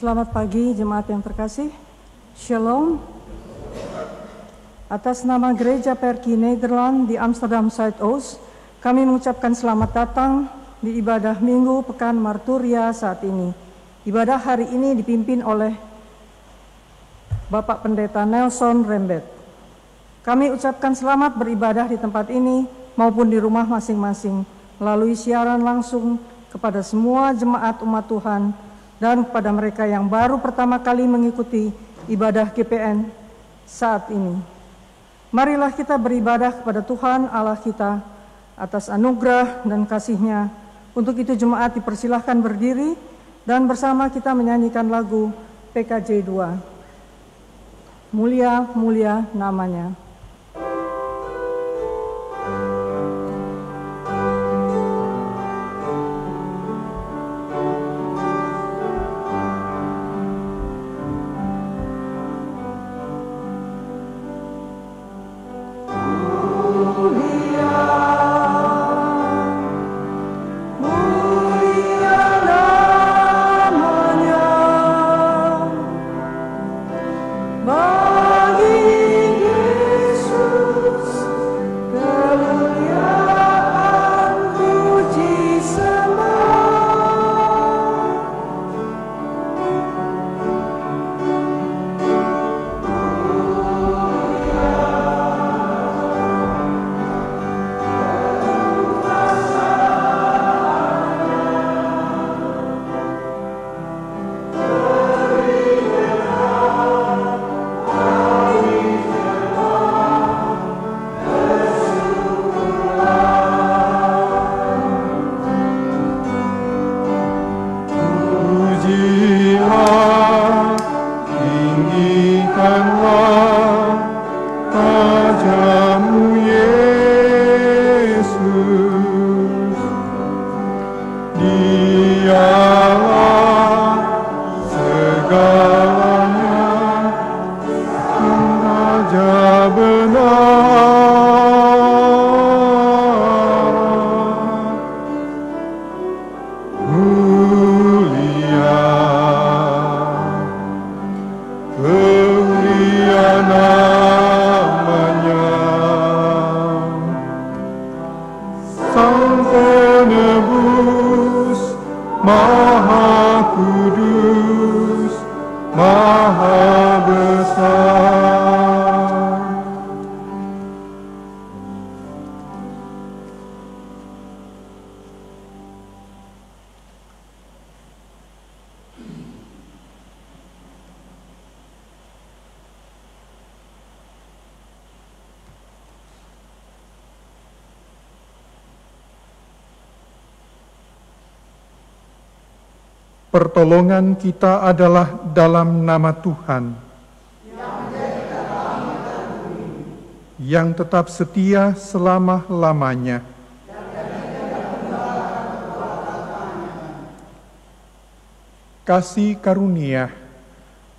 Selamat pagi jemaat yang terkasih. Shalom. Atas nama Gereja Perki Nederland di Amsterdam Zuidoost, kami mengucapkan selamat datang di ibadah Minggu Pekan Marturia saat ini. Ibadah hari ini dipimpin oleh Bapak Pendeta Nelson Rembet. Kami ucapkan selamat beribadah di tempat ini maupun di rumah masing-masing melalui siaran langsung kepada semua jemaat umat Tuhan dan kepada mereka yang baru pertama kali mengikuti ibadah GPN saat ini. Marilah kita beribadah kepada Tuhan Allah kita atas anugerah dan kasih-Nya. Untuk itu jemaat dipersilahkan berdiri dan bersama kita menyanyikan lagu PKJ 2. Mulia, mulia namanya. Pertolongan kita adalah dalam nama Tuhan, yang tetap setia selama-lamanya. Kasih karunia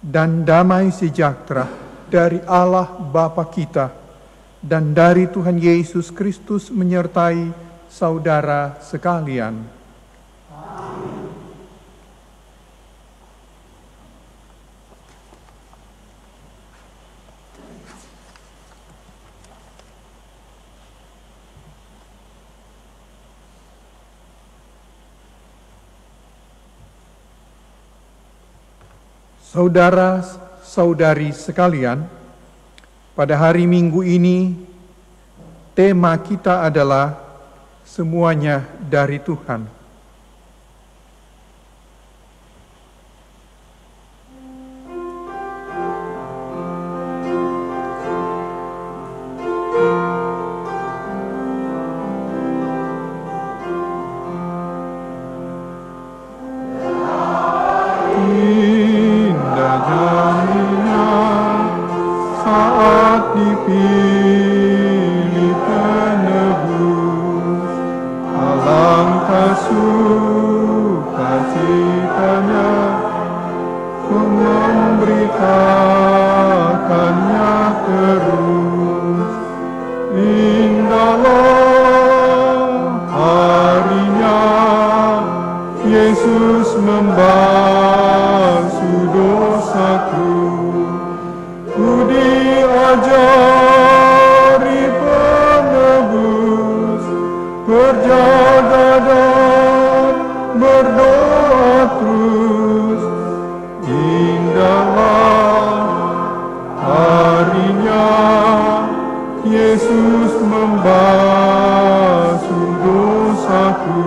dan damai sejahtera dari Allah Bapa kita dan dari Tuhan Yesus Kristus menyertai saudara sekalian. Saudara-saudari sekalian, pada hari Minggu ini tema kita adalah semuanya dari Tuhan. Dipilih penebus, alangkah berjaga dan berdoa terus. Indahlah harinya Yesus membasuh dosaku.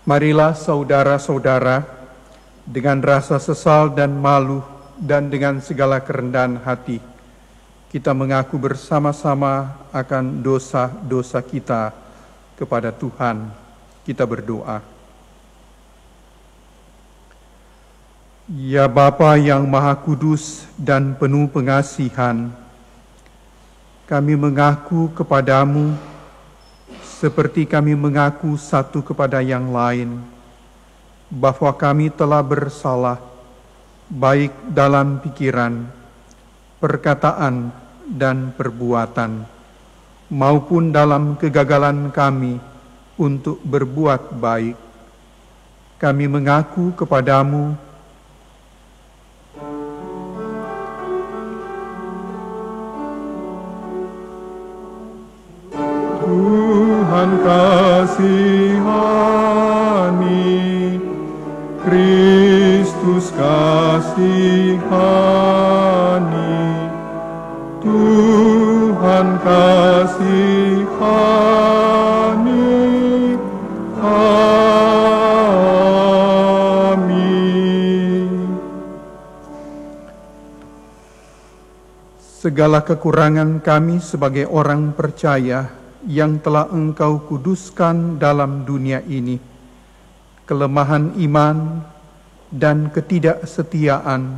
Marilah saudara-saudara, dengan rasa sesal dan malu dan dengan segala kerendahan hati, kita mengaku bersama-sama akan dosa-dosa kita kepada Tuhan. Kita berdoa. Ya Bapa yang Maha Kudus dan penuh pengasihan, kami mengaku kepadamu seperti kami mengaku satu kepada yang lain, bahwa kami telah bersalah, baik dalam pikiran, perkataan, dan perbuatan, maupun dalam kegagalan kami untuk berbuat baik. Kami mengaku kepadamu Tuhan kasihani, Kristus kasihani, Tuhan kasihani, amin. Segala kekurangan kami sebagai orang percaya yang telah Engkau kuduskan dalam dunia ini, kelemahan iman dan ketidaksetiaan,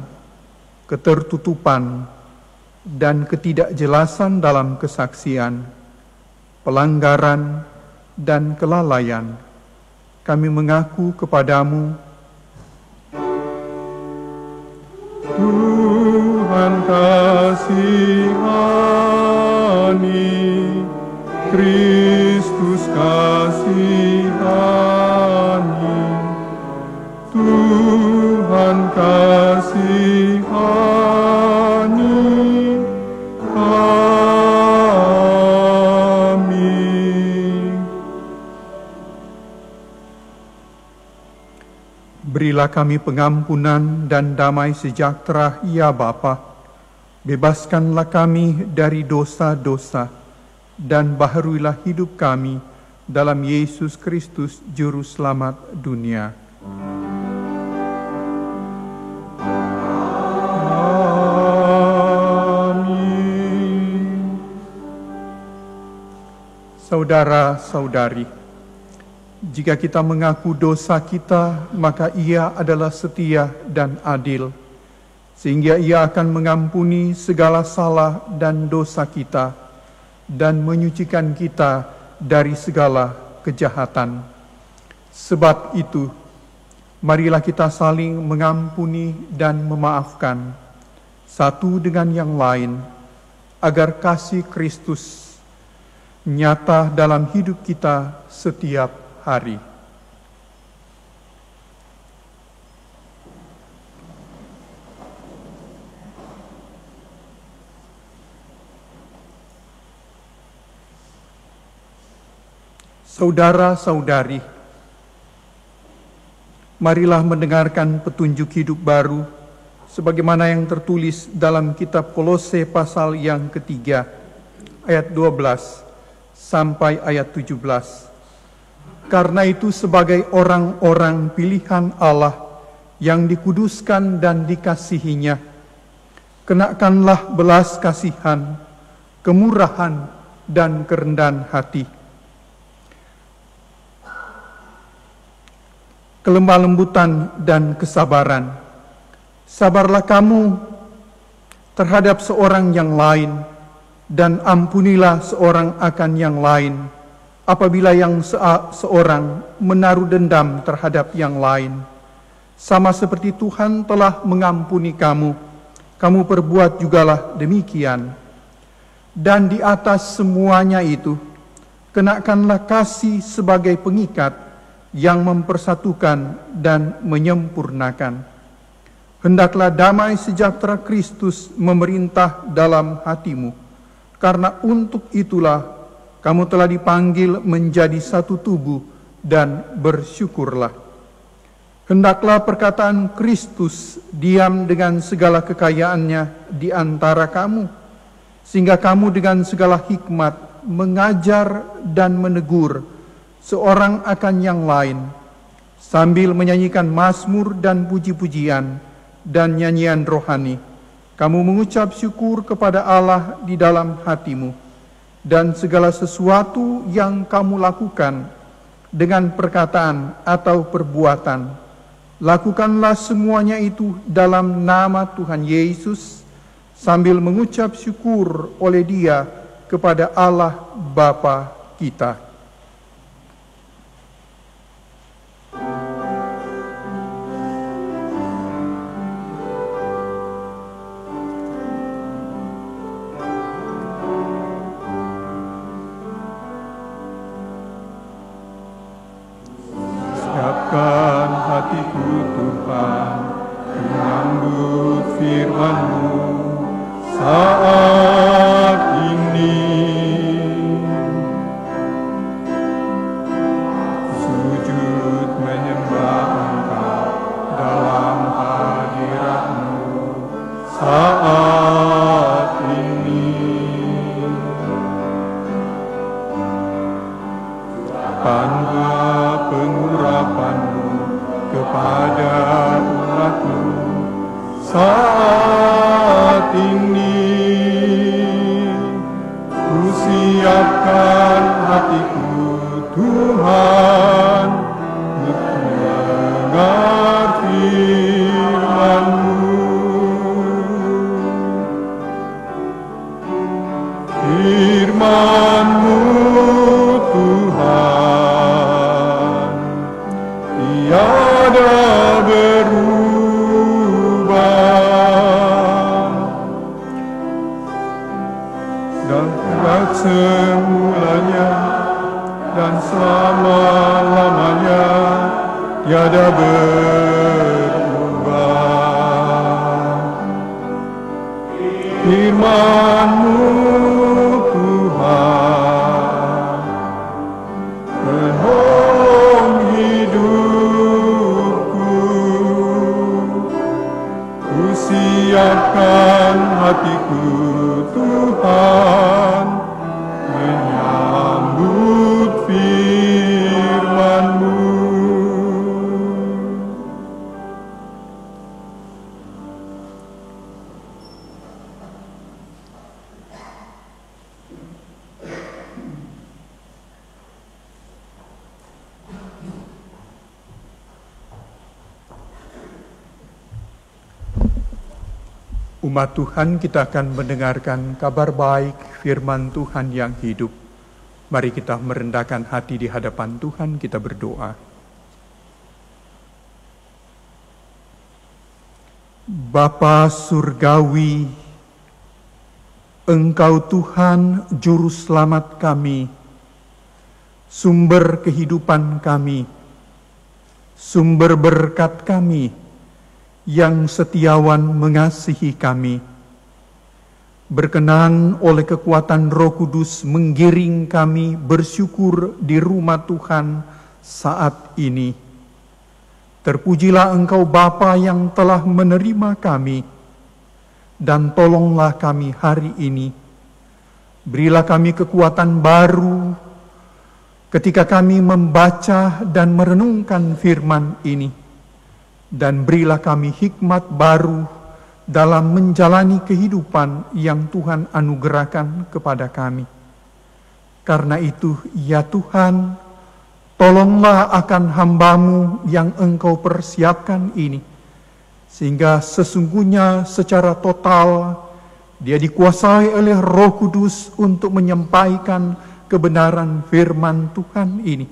ketertutupan dan ketidakjelasan dalam kesaksian, pelanggaran dan kelalaian, kami mengaku kepadamu, Tuhan kasihani, Kristus kasihani, Tuhan kasihani, amin. Berilah kami pengampunan dan damai sejahtera, ya Bapa. Bebaskanlah kami dari dosa-dosa, dan baharuilah hidup kami dalam Yesus Kristus, Juru Selamat dunia. Amin. Saudara-saudari, jika kita mengaku dosa kita, maka Ia adalah setia dan adil, sehingga Ia akan mengampuni segala salah dan dosa kita, dan menyucikan kita dari segala kejahatan. Sebab itu, marilah kita saling mengampuni dan memaafkan satu dengan yang lain, agar kasih Kristus nyata dalam hidup kita setiap hari. Saudara-saudari, marilah mendengarkan petunjuk hidup baru sebagaimana yang tertulis dalam kitab Kolose pasal yang ketiga, ayat 12 sampai ayat 17. Karena itu sebagai orang-orang pilihan Allah yang dikuduskan dan dikasihinya, kenakanlah belas kasihan, kemurahan, dan kerendahan hati, kelemah lembutan dan kesabaran. Sabarlah kamu terhadap seorang yang lain, dan ampunilah seorang akan yang lain, apabila yang seorang menaruh dendam terhadap yang lain. Sama seperti Tuhan telah mengampuni kamu, kamu perbuat jugalah demikian. Dan di atas semuanya itu, kenakanlah kasih sebagai pengikat yang mempersatukan dan menyempurnakan. Hendaklah damai sejahtera Kristus memerintah dalam hatimu, karena untuk itulah kamu telah dipanggil menjadi satu tubuh, dan bersyukurlah. Hendaklah perkataan Kristus diam dengan segala kekayaannya di antara kamu, sehingga kamu dengan segala hikmat mengajar dan menegur seorang akan yang lain, sambil menyanyikan mazmur dan puji-pujian dan nyanyian rohani. Kamu mengucap syukur kepada Allah di dalam hatimu, dan segala sesuatu yang kamu lakukan dengan perkataan atau perbuatan, lakukanlah semuanya itu dalam nama Tuhan Yesus, sambil mengucap syukur oleh Dia kepada Allah Bapa kita. Siapkan hatiku Tuhan, menyambut firman-Mu saat ini. Sujud menyembah Engkau dalam hadirat-Mu saat ini. Panggah pengurapan-Mu kepada umat-Mu saat ini. Ku siapkan hatiku Tuhan untuk mendengar firman-Mu. Firman-Mu Tuhan tiada berubah, dan tegak semulanya dan selama-lamanya tiada berubah. Firman-Mu Tuhan penolong hidupku. Ku siapkan hatiku Tuhan menyambut firman-Mu. Umat Tuhan, kita akan mendengarkan kabar baik firman Tuhan yang hidup. Mari kita merendahkan hati di hadapan Tuhan, kita berdoa. Bapa Surgawi, Engkau Tuhan Juru Selamat kami, sumber kehidupan kami, sumber berkat kami, yang setiawan mengasihi kami. Berkenan oleh kekuatan Roh Kudus menggiring kami bersyukur di rumah Tuhan saat ini. Terpujilah Engkau Bapa yang telah menerima kami, dan tolonglah kami hari ini. Berilah kami kekuatan baru ketika kami membaca dan merenungkan firman ini. Dan berilah kami hikmat baru dalam menjalani kehidupan yang Tuhan anugerahkan kepada kami. Karena itu, ya Tuhan, tolonglah akan hamba-Mu yang Engkau persiapkan ini, sehingga sesungguhnya secara total dia dikuasai oleh Roh Kudus untuk menyampaikan kebenaran firman Tuhan ini.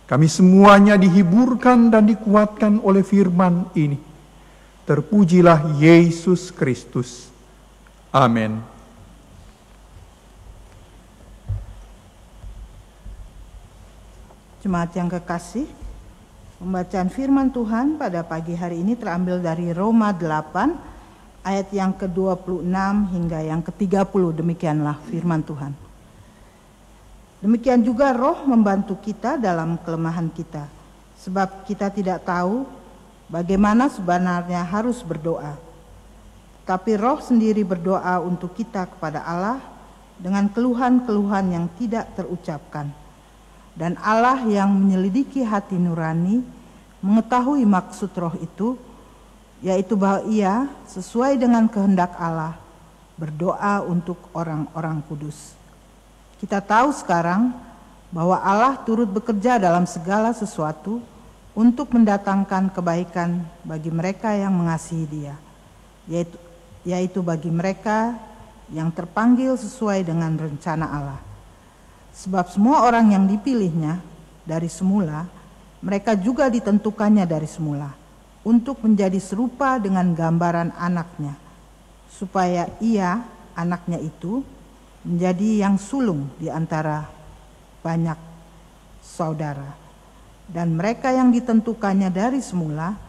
Kami semuanya dihiburkan dan dikuatkan oleh firman ini. Terpujilah Yesus Kristus. Amin. Jemaat yang kekasih, pembacaan firman Tuhan pada pagi hari ini terambil dari Roma 8 ayat yang ke-26 hingga yang ke-30. Demikianlah firman Tuhan. Demikian juga Roh membantu kita dalam kelemahan kita, sebab kita tidak tahu bagaimana sebenarnya harus berdoa. Tapi Roh sendiri berdoa untuk kita kepada Allah dengan keluhan-keluhan yang tidak terucapkan. Dan Allah yang menyelidiki hati nurani mengetahui maksud Roh itu, yaitu bahwa Ia sesuai dengan kehendak Allah berdoa untuk orang-orang kudus. Kita tahu sekarang bahwa Allah turut bekerja dalam segala sesuatu untuk mendatangkan kebaikan bagi mereka yang mengasihi Dia, yaitu bagi mereka yang terpanggil sesuai dengan rencana Allah. Sebab semua orang yang dipilihnya dari semula, mereka juga ditentukannya dari semula untuk menjadi serupa dengan gambaran anaknya, supaya Ia, anaknya itu, menjadi yang sulung di antara banyak saudara. Dan mereka yang ditentukannya dari semula,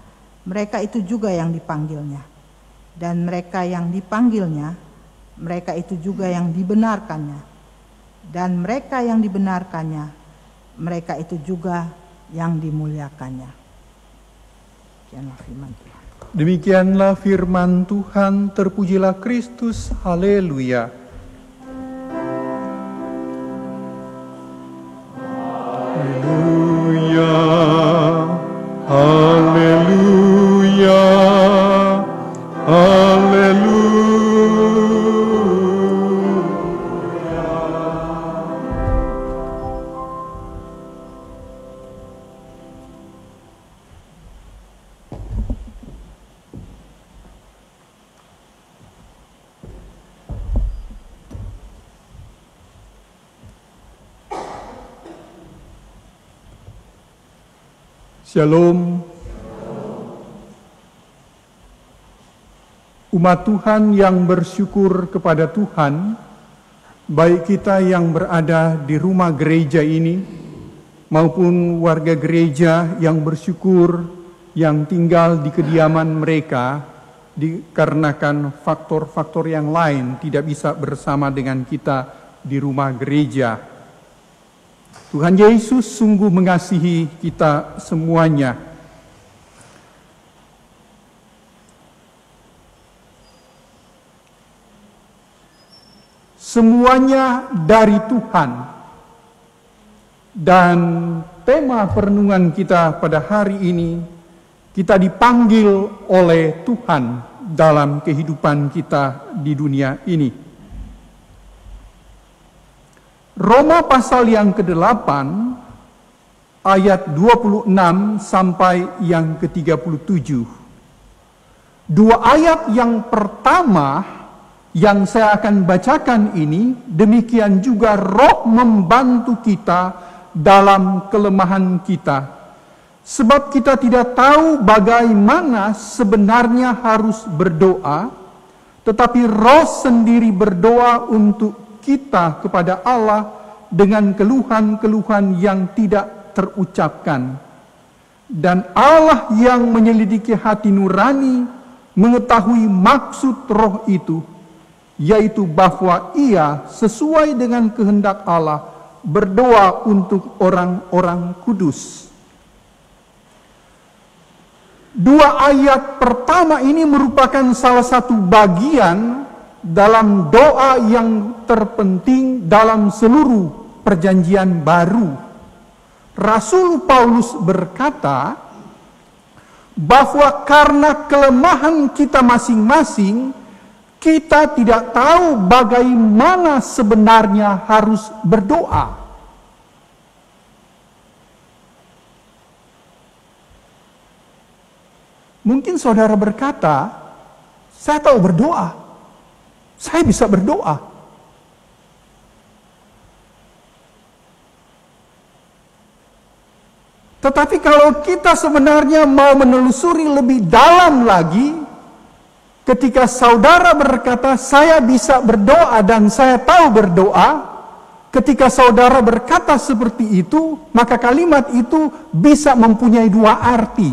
mereka itu juga yang dipanggilnya. Dan mereka yang dipanggilnya, mereka itu juga yang dibenarkannya. Dan mereka yang dibenarkannya, mereka itu juga yang dimuliakannya. Demikianlah firman Tuhan. Demikianlah firman Tuhan, terpujilah Kristus, haleluya. Haleluya, haleluya, haleluya. Shalom. Umat Tuhan yang bersyukur kepada Tuhan, baik kita yang berada di rumah gereja ini, maupun warga gereja yang bersyukur yang tinggal di kediaman mereka, dikarenakan faktor-faktor yang lain tidak bisa bersama dengan kita di rumah gereja. Tuhan Yesus sungguh mengasihi kita semuanya. Semuanya dari Tuhan. Dan tema perenungan kita pada hari ini, kita dipanggil oleh Tuhan dalam kehidupan kita di dunia ini. Roma pasal yang ke-8 ayat 26 sampai yang ke-37. Dua ayat yang pertama yang saya akan bacakan ini, demikian juga Roh membantu kita dalam kelemahan kita. Sebab kita tidak tahu bagaimana sebenarnya harus berdoa, tetapi Roh sendiri berdoa untuk kita kepada Allah dengan keluhan-keluhan yang tidak terucapkan. Dan Allah yang menyelidiki hati nurani mengetahui maksud Roh itu, yaitu bahwa Ia sesuai dengan kehendak Allah berdoa untuk orang-orang kudus. Dua ayat pertama ini merupakan salah satu bagian dalam doa yang terpenting dalam seluruh perjanjian baru. Rasul Paulus berkata bahwa karena kelemahan kita masing-masing, kita tidak tahu bagaimana sebenarnya harus berdoa. Mungkin saudara berkata, saya tahu berdoa. Saya bisa berdoa. Tetapi kalau kita sebenarnya mau menelusuri lebih dalam lagi, ketika saudara berkata, saya bisa berdoa dan saya tahu berdoa, ketika saudara berkata seperti itu, maka kalimat itu bisa mempunyai dua arti.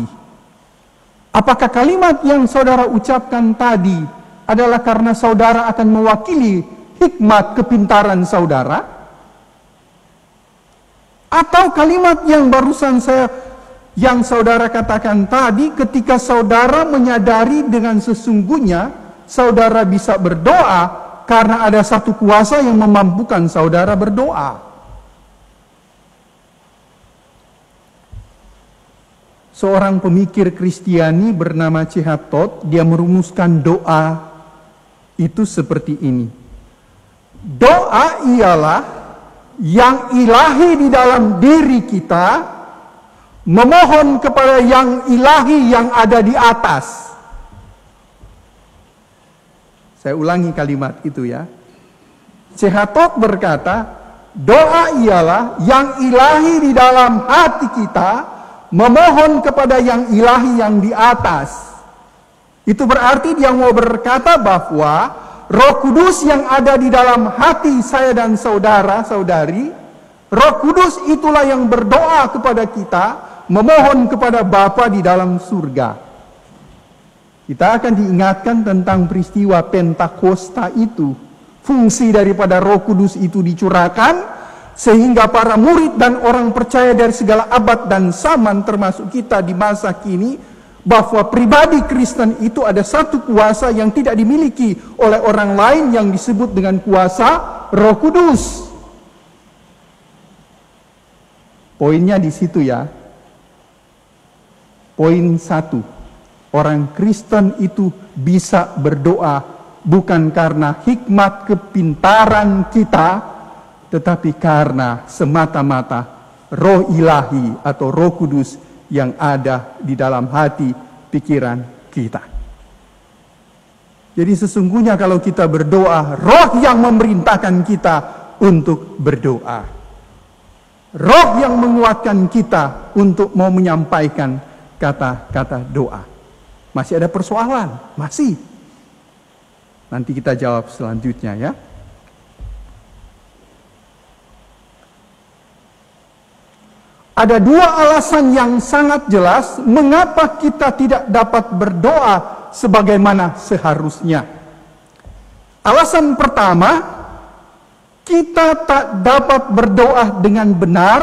Apakah kalimat yang saudara ucapkan tadi adalah karena saudara akan mewakili hikmat kepintaran saudara? Atau kalimat yang barusan yang saudara katakan tadi, ketika saudara menyadari dengan sesungguhnya saudara bisa berdoa karena ada satu kuasa yang memampukan saudara berdoa. Seorang pemikir Kristiani bernama C.H. Todd, dia merumuskan doa itu seperti ini. Doa ialah yang ilahi di dalam diri kita, memohon kepada yang ilahi yang ada di atas. Saya ulangi kalimat itu ya. C.H. Todd berkata, doa ialah yang ilahi di dalam hati kita, memohon kepada yang ilahi yang di atas. Itu berarti dia mau berkata bahwa Roh Kudus yang ada di dalam hati saya dan saudara-saudari, Roh Kudus itulah yang berdoa kepada kita, memohon kepada Bapa di dalam surga. Kita akan diingatkan tentang peristiwa Pentakosta itu. Fungsi daripada Roh Kudus itu dicurahkan sehingga para murid dan orang percaya dari segala abad dan zaman termasuk kita di masa kini, bahwa pribadi Kristen itu ada satu kuasa yang tidak dimiliki oleh orang lain yang disebut dengan kuasa Roh Kudus. Poinnya di situ ya. Poin 1. Orang Kristen itu bisa berdoa bukan karena hikmat kepintaran kita, tetapi karena semata-mata Roh Ilahi atau Roh Kudus yang ada di dalam hati pikiran kita. Jadi sesungguhnya kalau kita berdoa, Roh yang memerintahkan kita untuk berdoa. Roh yang menguatkan kita untuk mau menyampaikan kata-kata doa. Masih ada persoalan? Masih. Nanti kita jawab selanjutnya ya. Ada dua alasan yang sangat jelas mengapa kita tidak dapat berdoa sebagaimana seharusnya. Alasan pertama, kita tak dapat berdoa dengan benar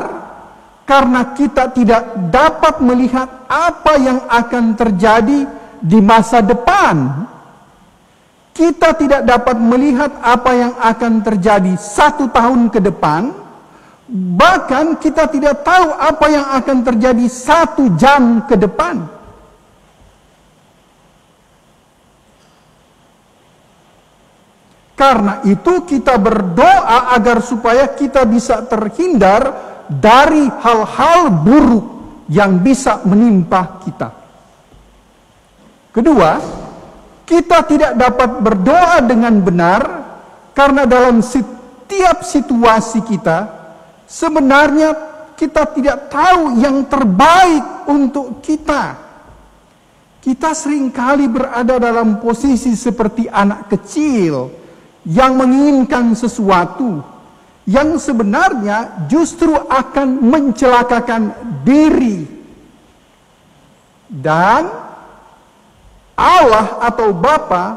karena kita tidak dapat melihat apa yang akan terjadi di masa depan. Kita tidak dapat melihat apa yang akan terjadi 1 tahun ke depan. Bahkan kita tidak tahu apa yang akan terjadi 1 jam ke depan. Karena itu kita berdoa agar supaya kita bisa terhindar dari hal-hal buruk yang bisa menimpa kita. Kedua, kita tidak dapat berdoa dengan benar karena dalam setiap situasi kita sebenarnya kita tidak tahu yang terbaik untuk kita. Kita seringkali berada dalam posisi seperti anak kecil yang menginginkan sesuatu yang sebenarnya justru akan mencelakakan diri. Dan Allah atau Bapa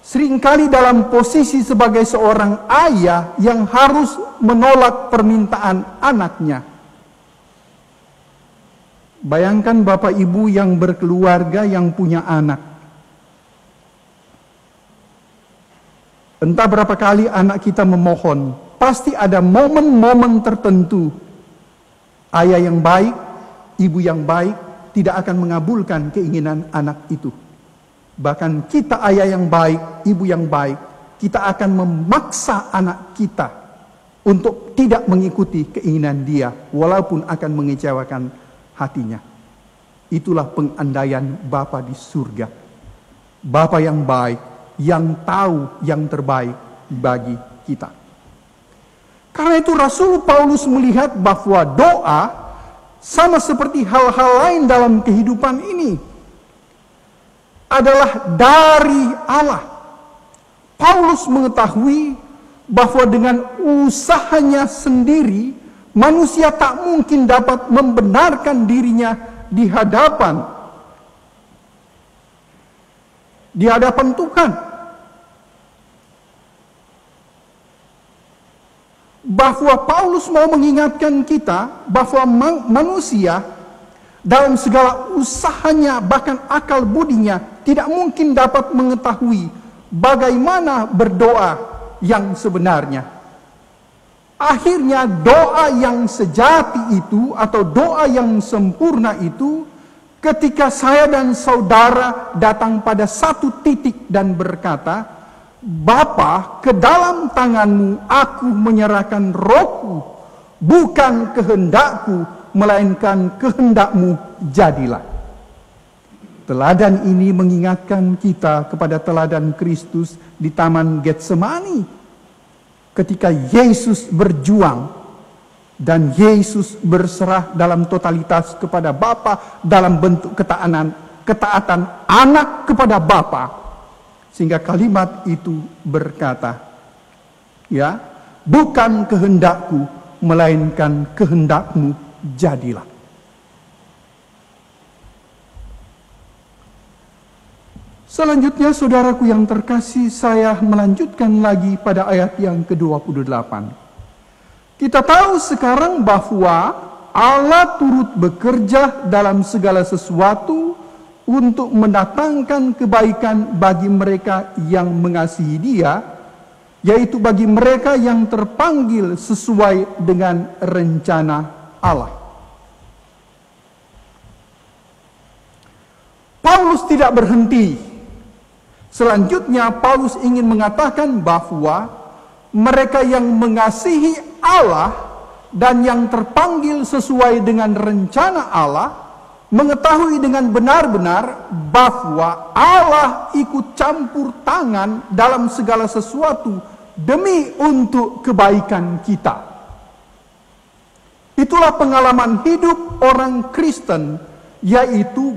seringkali dalam posisi sebagai seorang ayah yang harus menolak permintaan anaknya. Bayangkan bapak ibu yang berkeluarga yang punya anak. Entah berapa kali anak kita memohon, pasti ada momen-momen tertentu. Ayah yang baik, ibu yang baik tidak akan mengabulkan keinginan anak itu. Bahkan kita ayah yang baik, ibu yang baik, kita akan memaksa anak kita untuk tidak mengikuti keinginan dia, walaupun akan mengecewakan hatinya. Itulah pengandaian Bapa di surga. Bapa yang baik, yang tahu yang terbaik bagi kita. Karena itu Rasul Paulus melihat bahwa doa sama seperti hal-hal lain dalam kehidupan ini, adalah dari Allah. Paulus mengetahui bahwa dengan usahanya sendiri, manusia tak mungkin dapat membenarkan dirinya di hadapan Tuhan. Bahwa Paulus mau mengingatkan kita bahwa manusia dalam segala usahanya, bahkan akal budinya, tidak mungkin dapat mengetahui bagaimana berdoa yang sebenarnya. Akhirnya doa yang sejati itu, atau doa yang sempurna itu, ketika saya dan saudara datang pada satu titik dan berkata, Bapa, ke dalam tanganmu aku menyerahkan rohku, bukan kehendakku, melainkan kehendakmu jadilah. Teladan ini mengingatkan kita kepada teladan Kristus di Taman Getsemani, ketika Yesus berjuang dan Yesus berserah dalam totalitas kepada Bapa dalam bentuk ketaatan anak kepada Bapa. Sehingga kalimat itu berkata, ya, bukan kehendakku, melainkan kehendakmu jadilah. Selanjutnya, saudaraku yang terkasih, saya melanjutkan lagi pada ayat yang ke-28. Kita tahu sekarang bahwa Allah turut bekerja dalam segala sesuatu untuk mendatangkan kebaikan bagi mereka yang mengasihi Dia, yaitu bagi mereka yang terpanggil sesuai dengan rencana Allah. Paulus tidak berhenti. Selanjutnya Paulus ingin mengatakan bahwa mereka yang mengasihi Allah dan yang terpanggil sesuai dengan rencana Allah mengetahui dengan benar-benar bahwa Allah ikut campur tangan dalam segala sesuatu demi untuk kebaikan kita. Itulah pengalaman hidup orang Kristen, yaitu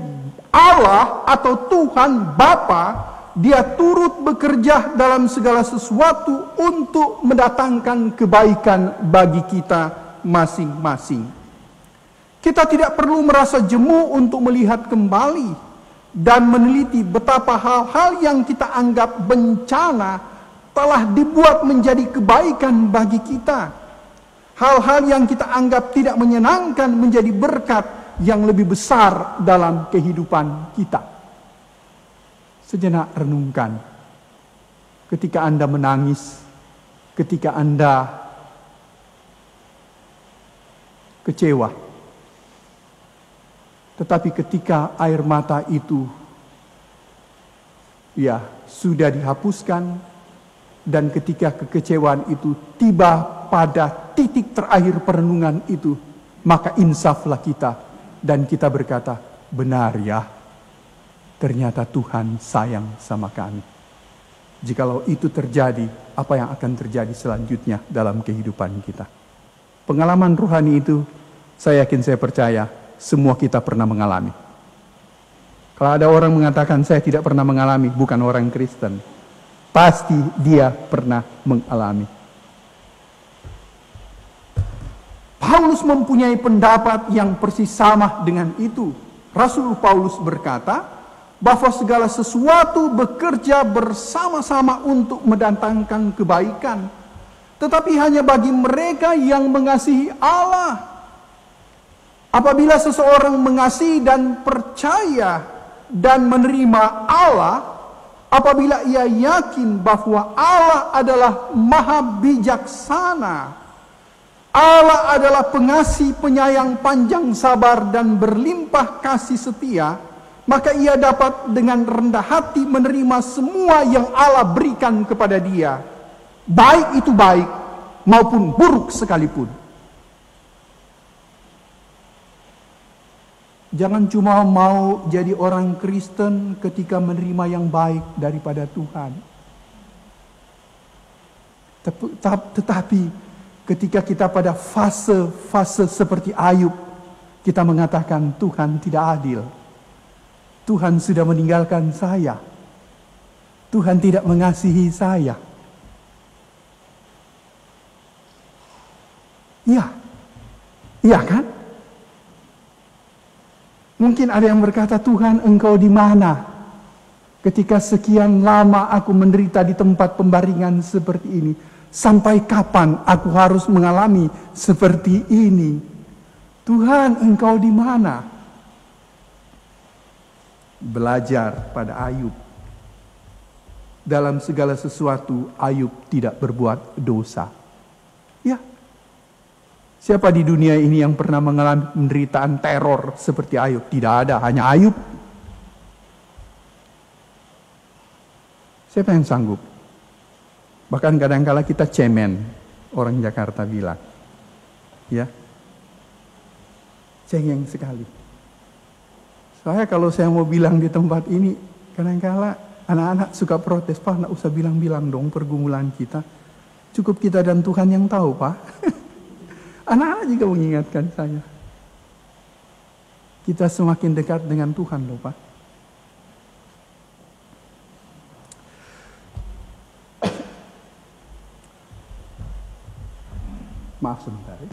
Allah atau Tuhan Bapa, Dia turut bekerja dalam segala sesuatu untuk mendatangkan kebaikan bagi kita masing-masing. Kita tidak perlu merasa jemu untuk melihat kembali dan meneliti betapa hal-hal yang kita anggap bencana telah dibuat menjadi kebaikan bagi kita. Hal-hal yang kita anggap tidak menyenangkan menjadi berkat yang lebih besar dalam kehidupan kita. Sejenak renungkan. Ketika Anda menangis, ketika Anda kecewa, tetapi ketika air mata itu ya sudah dihapuskan, dan ketika kekecewaan itu tiba pada titik terakhir perenungan itu, maka insaflah kita dan kita berkata, benar ya, ternyata Tuhan sayang sama kami. Jikalau itu terjadi, apa yang akan terjadi selanjutnya dalam kehidupan kita? Pengalaman rohani itu, saya yakin, saya percaya, semua kita pernah mengalami. Kalau ada orang mengatakan saya tidak pernah mengalami, bukan orang Kristen. Pasti dia pernah mengalami. Paulus mempunyai pendapat yang persis sama dengan itu. Rasul Paulus berkata bahwa segala sesuatu bekerja bersama-sama untuk mendatangkan kebaikan, tetapi hanya bagi mereka yang mengasihi Allah. Apabila seseorang mengasihi dan percaya dan menerima Allah, apabila ia yakin bahwa Allah adalah maha bijaksana, Allah adalah pengasih, penyayang, panjang sabar, dan berlimpah kasih setia, maka ia dapat dengan rendah hati menerima semua yang Allah berikan kepada dia, baik itu baik maupun buruk sekalipun. Jangan cuma mau jadi orang Kristen ketika menerima yang baik daripada Tuhan. Tetapi ketika kita pada fase-fase seperti Ayub, kita mengatakan Tuhan tidak adil. Tuhan sudah meninggalkan saya. Tuhan tidak mengasihi saya. Iya. Iya kan? Mungkin ada yang berkata, Tuhan engkau di mana? Ketika sekian lama aku menderita di tempat pembaringan seperti ini. Sampai kapan aku harus mengalami seperti ini? Tuhan engkau di mana? Belajar pada Ayub. Dalam segala sesuatu Ayub tidak berbuat dosa. Ya. Siapa di dunia ini yang pernah mengalami penderitaan teror seperti Ayub? Tidak ada, hanya Ayub. Siapa yang sanggup? Bahkan kadang-kala kita cemen, orang Jakarta bilang. Ya. Cengeng sekali. Saya kalau saya mau bilang di tempat ini, kadang-kala anak-anak suka protes, Pak, nggak usah bilang-bilang dong pergumulan kita. Cukup kita dan Tuhan yang tahu, Pak. Anak-anak juga mengingatkan saya. Kita semakin dekat dengan Tuhan loh, Pak. Maaf sebentar ya.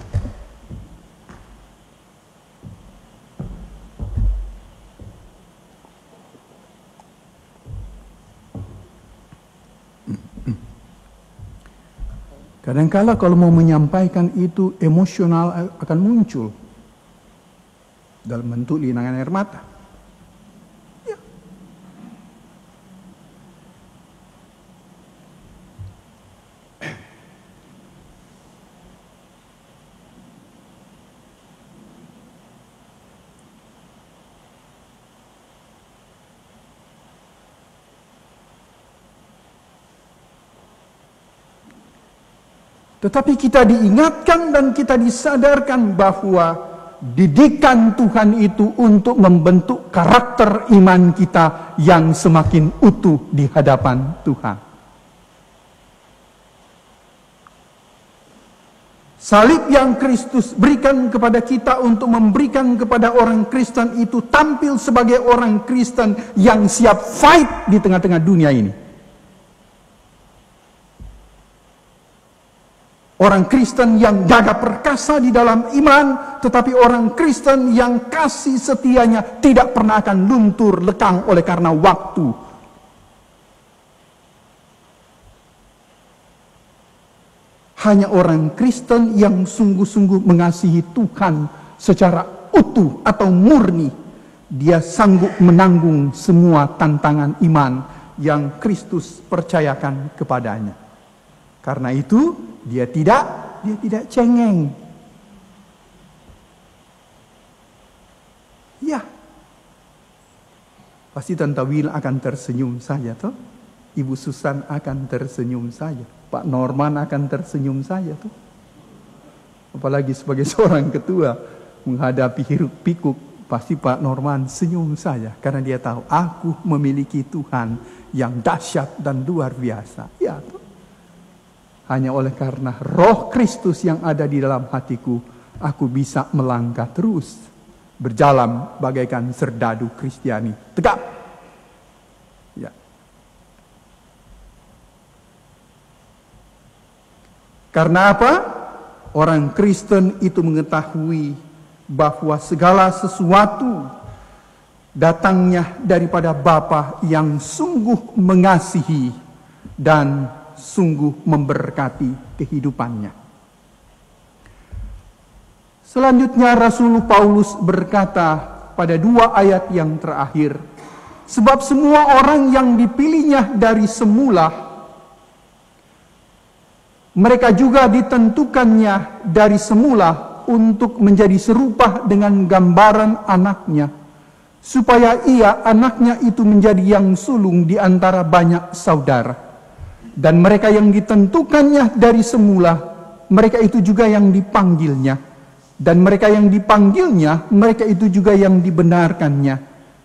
Kadang-kala kalau mau menyampaikan itu emosional akan muncul dalam bentuk linangan air mata. Ya. Tetapi kita diingatkan dan kita disadarkan bahwa didikan Tuhan itu untuk membentuk karakter iman kita yang semakin utuh di hadapan Tuhan. Salib yang Kristus berikan kepada kita untuk memberikan kepada orang Kristen itu tampil sebagai orang Kristen yang siap fight di tengah-tengah dunia ini. Orang Kristen yang gagah perkasa di dalam iman, tetapi orang Kristen yang kasih setianya tidak pernah akan luntur lekang oleh karena waktu. Hanya orang Kristen yang sungguh-sungguh mengasihi Tuhan secara utuh atau murni, dia sanggup menanggung semua tantangan iman yang Kristus percayakan kepadanya. Karena itu dia tidak cengeng. Ya. Pasti Tante Wil akan tersenyum saja toh. Ibu Susan akan tersenyum saja. Pak Norman akan tersenyum saja toh. Apalagi sebagai seorang ketua menghadapi hiruk pikuk, pasti Pak Norman senyum saja karena dia tahu aku memiliki Tuhan yang dahsyat dan luar biasa. Ya toh. Hanya oleh karena Roh Kristus yang ada di dalam hatiku, aku bisa melangkah terus, berjalan bagaikan serdadu Kristiani tegap. Ya. Karena apa? Orang Kristen itu mengetahui bahwa segala sesuatu datangnya daripada Bapa yang sungguh mengasihi dan sungguh memberkati kehidupannya. Selanjutnya Rasul Paulus berkata pada 2 ayat yang terakhir, sebab semua orang yang dipilihnya dari semula, mereka juga ditentukannya dari semula untuk menjadi serupa dengan gambaran anaknya, supaya ia anaknya itu menjadi yang sulung di antara banyak saudara. Dan mereka yang ditentukannya dari semula, mereka itu juga yang dipanggilnya. Dan mereka yang dipanggilnya, mereka itu juga yang dibenarkannya.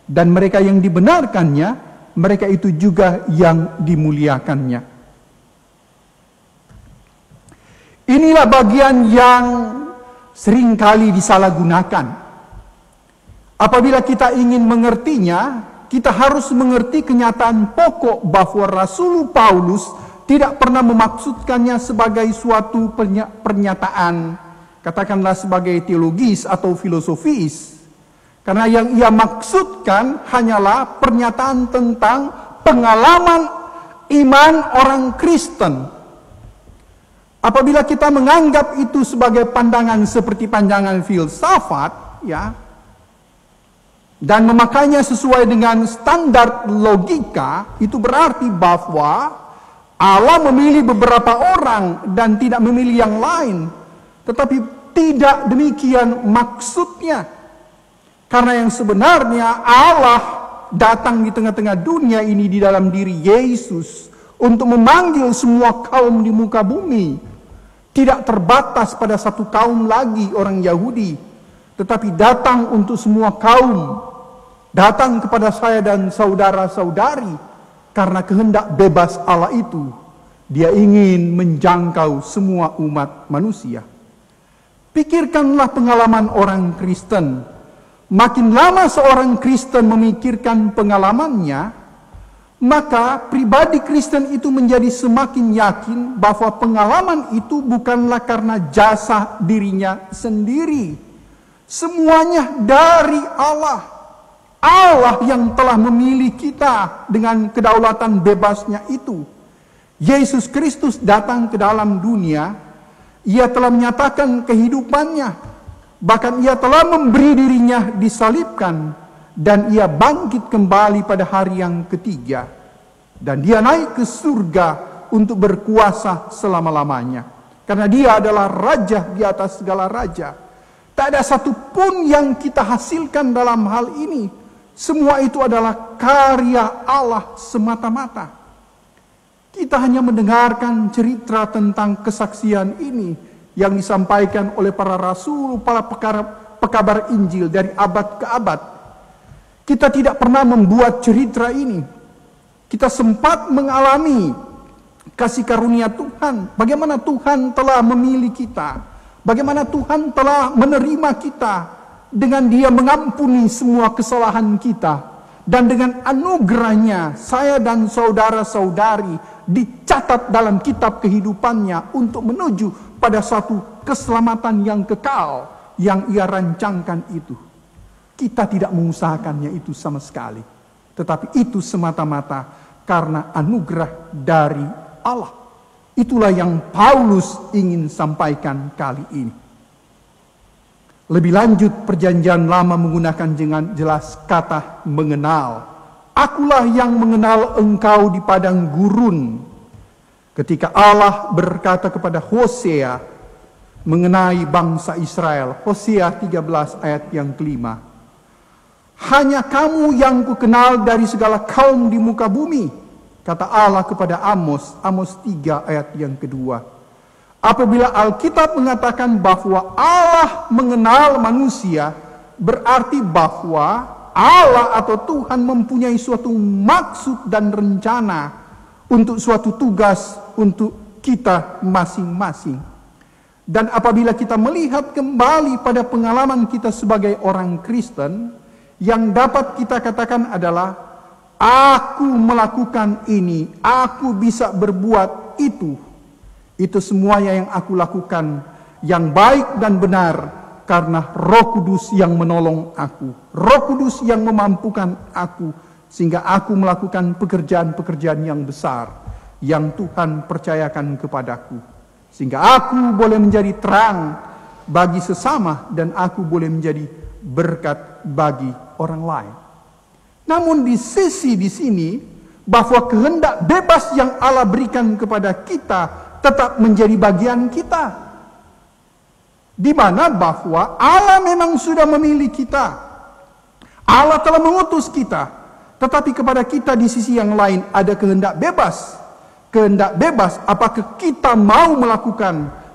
Dan mereka yang dibenarkannya, mereka itu juga yang dimuliakannya. Inilah bagian yang seringkali disalahgunakan Apabila kita ingin mengertinya, kita harus mengerti kenyataan pokok bahwa Rasul Paulus tidak pernah memaksudkannya sebagai suatu pernyataan, katakanlah sebagai teologis atau filosofis. Karena yang ia maksudkan hanyalah pernyataan tentang pengalaman iman orang Kristen. Apabila kita menganggap itu sebagai pandangan seperti pandangan filsafat, ya, dan memakainya sesuai dengan standar logika, itu berarti bahwa Allah memilih beberapa orang dan tidak memilih yang lain. Tetapi tidak demikian maksudnya. Karena yang sebenarnya Allah datang di tengah-tengah dunia ini di dalam diri Yesus untuk memanggil semua kaum di muka bumi. Tidak terbatas pada satu kaum lagi, orang Yahudi, tetapi datang untuk semua kaum. Datang kepada saya dan saudara-saudari karena kehendak bebas Allah itu. Dia ingin menjangkau semua umat manusia. Pikirkanlah pengalaman orang Kristen. Makin lama seorang Kristen memikirkan pengalamannya, maka pribadi Kristen itu menjadi semakin yakin bahwa pengalaman itu bukanlah karena jasa dirinya sendiri. Semuanya dari Allah. Allah yang telah memilih kita dengan kedaulatan bebasnya itu. Yesus Kristus datang ke dalam dunia. Ia telah menyatakan kehidupannya. Bahkan ia telah memberi dirinya disalibkan. Dan ia bangkit kembali pada hari yang ketiga. Dan dia naik ke surga untuk berkuasa selama-lamanya. Karena dia adalah raja di atas segala raja. Tak ada satupun yang kita hasilkan dalam hal ini. Semua itu adalah karya Allah semata-mata. Kita hanya mendengarkan cerita tentang kesaksian ini yang disampaikan oleh para rasul, para pekabar Injil dari abad ke abad. Kita tidak pernah membuat cerita ini. Kita sempat mengalami kasih karunia Tuhan. Bagaimana Tuhan telah memilih kita. Bagaimana Tuhan telah menerima kita. Dengan dia mengampuni semua kesalahan kita. Dan dengan anugerahnya, saya dan saudara-saudari dicatat dalam kitab kehidupannya untuk menuju pada satu keselamatan yang kekal yang ia rancangkan itu. Kita tidak mengusahakannya itu sama sekali. Tetapi itu semata-mata karena anugerah dari Allah. Itulah yang Paulus ingin sampaikan kali ini. Lebih lanjut, perjanjian lama menggunakan dengan jelas kata mengenal. Akulah yang mengenal engkau di padang gurun. Ketika Allah berkata kepada Hosea mengenai bangsa Israel. Hosea 13 ayat yang kelima. Hanya kamu yang kukenal dari segala kaum di muka bumi. Kata Allah kepada Amos. Amos 3 ayat yang kedua. Apabila Alkitab mengatakan bahwa Allah mengenal manusia, berarti bahwa Allah atau Tuhan mempunyai suatu maksud dan rencana untuk suatu tugas untuk kita masing-masing. Dan apabila kita melihat kembali pada pengalaman kita sebagai orang Kristen, yang dapat kita katakan adalah, aku melakukan ini, aku bisa berbuat itu. Itu semuanya yang aku lakukan, yang baik dan benar, karena Roh Kudus yang menolong aku. Roh Kudus yang memampukan aku, sehingga aku melakukan pekerjaan-pekerjaan yang besar, yang Tuhan percayakan kepadaku. Sehingga aku boleh menjadi terang bagi sesama, dan aku boleh menjadi berkat bagi orang lain. Namun di sisi di sini, bahwa kehendak bebas yang Allah berikan kepada kita, tetap menjadi bagian kita. Di mana bahwa Allah memang sudah memilih kita. Allah telah mengutus kita. Tetapi kepada kita di sisi yang lain ada kehendak bebas. Kehendak bebas apakah kita mau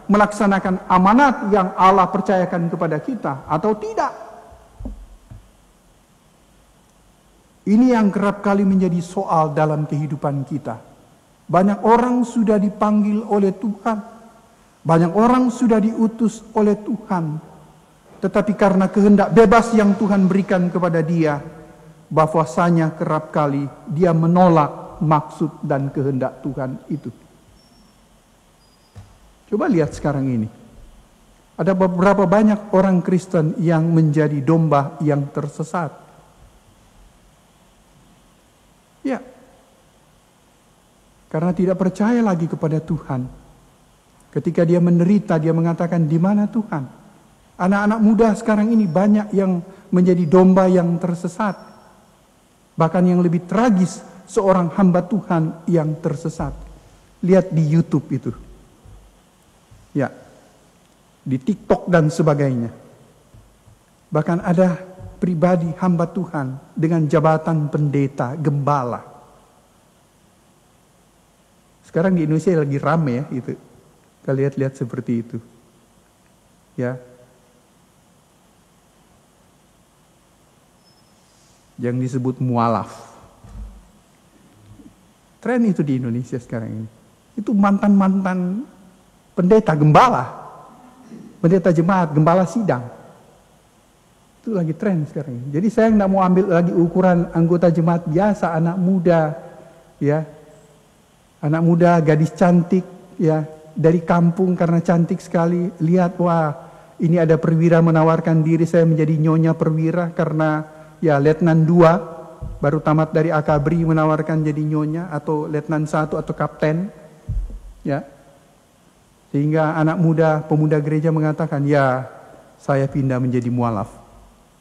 melaksanakan amanat yang Allah percayakan kepada kita atau tidak. Ini yang kerap kali menjadi soal dalam kehidupan kita. Banyak orang sudah dipanggil oleh Tuhan. Banyak orang sudah diutus oleh Tuhan. tetapi karena kehendak bebas yang Tuhan berikan kepada dia, bahwasanya kerap kali dia menolak maksud dan kehendak Tuhan itu. Coba lihat sekarang ini. Ada beberapa banyak orang Kristen yang menjadi domba yang tersesat. Ya. Karena tidak percaya lagi kepada Tuhan. Ketika dia menderita, dia mengatakan, "Di mana Tuhan?" Anak-anak muda sekarang ini banyak yang menjadi domba yang tersesat. Bahkan yang lebih tragis, seorang hamba Tuhan yang tersesat. Lihat di YouTube itu. Ya. Di TikTok dan sebagainya. Bahkan ada pribadi hamba Tuhan dengan jabatan pendeta, gembala. Sekarang di Indonesia lagi rame ya itu. Kita lihat-lihat seperti itu. Ya. Yang disebut mualaf. Tren itu di Indonesia sekarang ini. Itu mantan-mantan pendeta, gembala. Pendeta jemaat, gembala sidang. Itu lagi tren sekarang ini. Jadi saya nggak mau ambil lagi ukuran anggota jemaat biasa, anak muda. Ya. Anak muda, gadis cantik. Ya. Dari kampung karena cantik sekali. Lihat, wah ini ada perwira menawarkan diri saya menjadi nyonya perwira karena ya letnan 2 baru tamat dari akabri menawarkan jadi nyonya atau letnan 1 atau kapten. Ya. Sehingga anak muda, pemuda gereja mengatakan, ya saya pindah menjadi mualaf.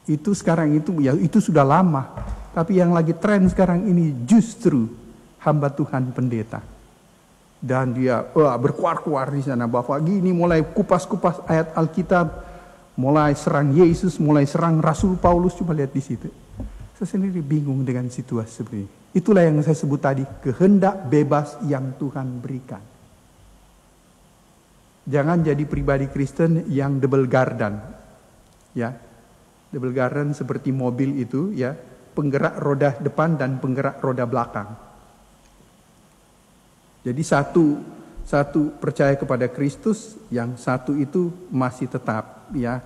Itu sekarang itu, ya itu sudah lama. Tapi yang lagi tren sekarang ini justru hamba Tuhan pendeta. Dan dia berkuar-kuar di sana bahwa gini mulai kupas-kupas ayat Alkitab, mulai serang Yesus, mulai serang Rasul Paulus. Coba lihat di situ. Saya sendiri bingung dengan situasi seperti ini. Itulah yang saya sebut tadi, kehendak bebas yang Tuhan berikan. Jangan jadi pribadi Kristen yang double garden. Ya. Double garden seperti mobil itu ya, penggerak roda depan dan penggerak roda belakang. Jadi satu percaya kepada Kristus, yang satu itu masih tetap ya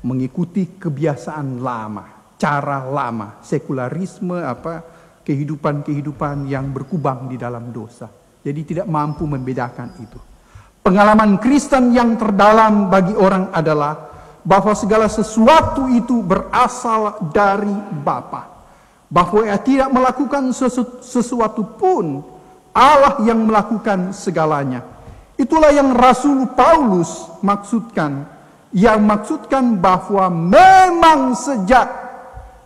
mengikuti kebiasaan lama, cara lama, sekularisme kehidupan yang berkubang di dalam dosa. Jadi tidak mampu membedakan itu. Pengalaman Kristen yang terdalam bagi orang adalah bahwa segala sesuatu itu berasal dari Bapa. Bahwa ia tidak melakukan sesuatu pun, Allah yang melakukan segalanya. Itulah yang Rasul Paulus maksudkan. Yang maksudkan bahwa memang sejak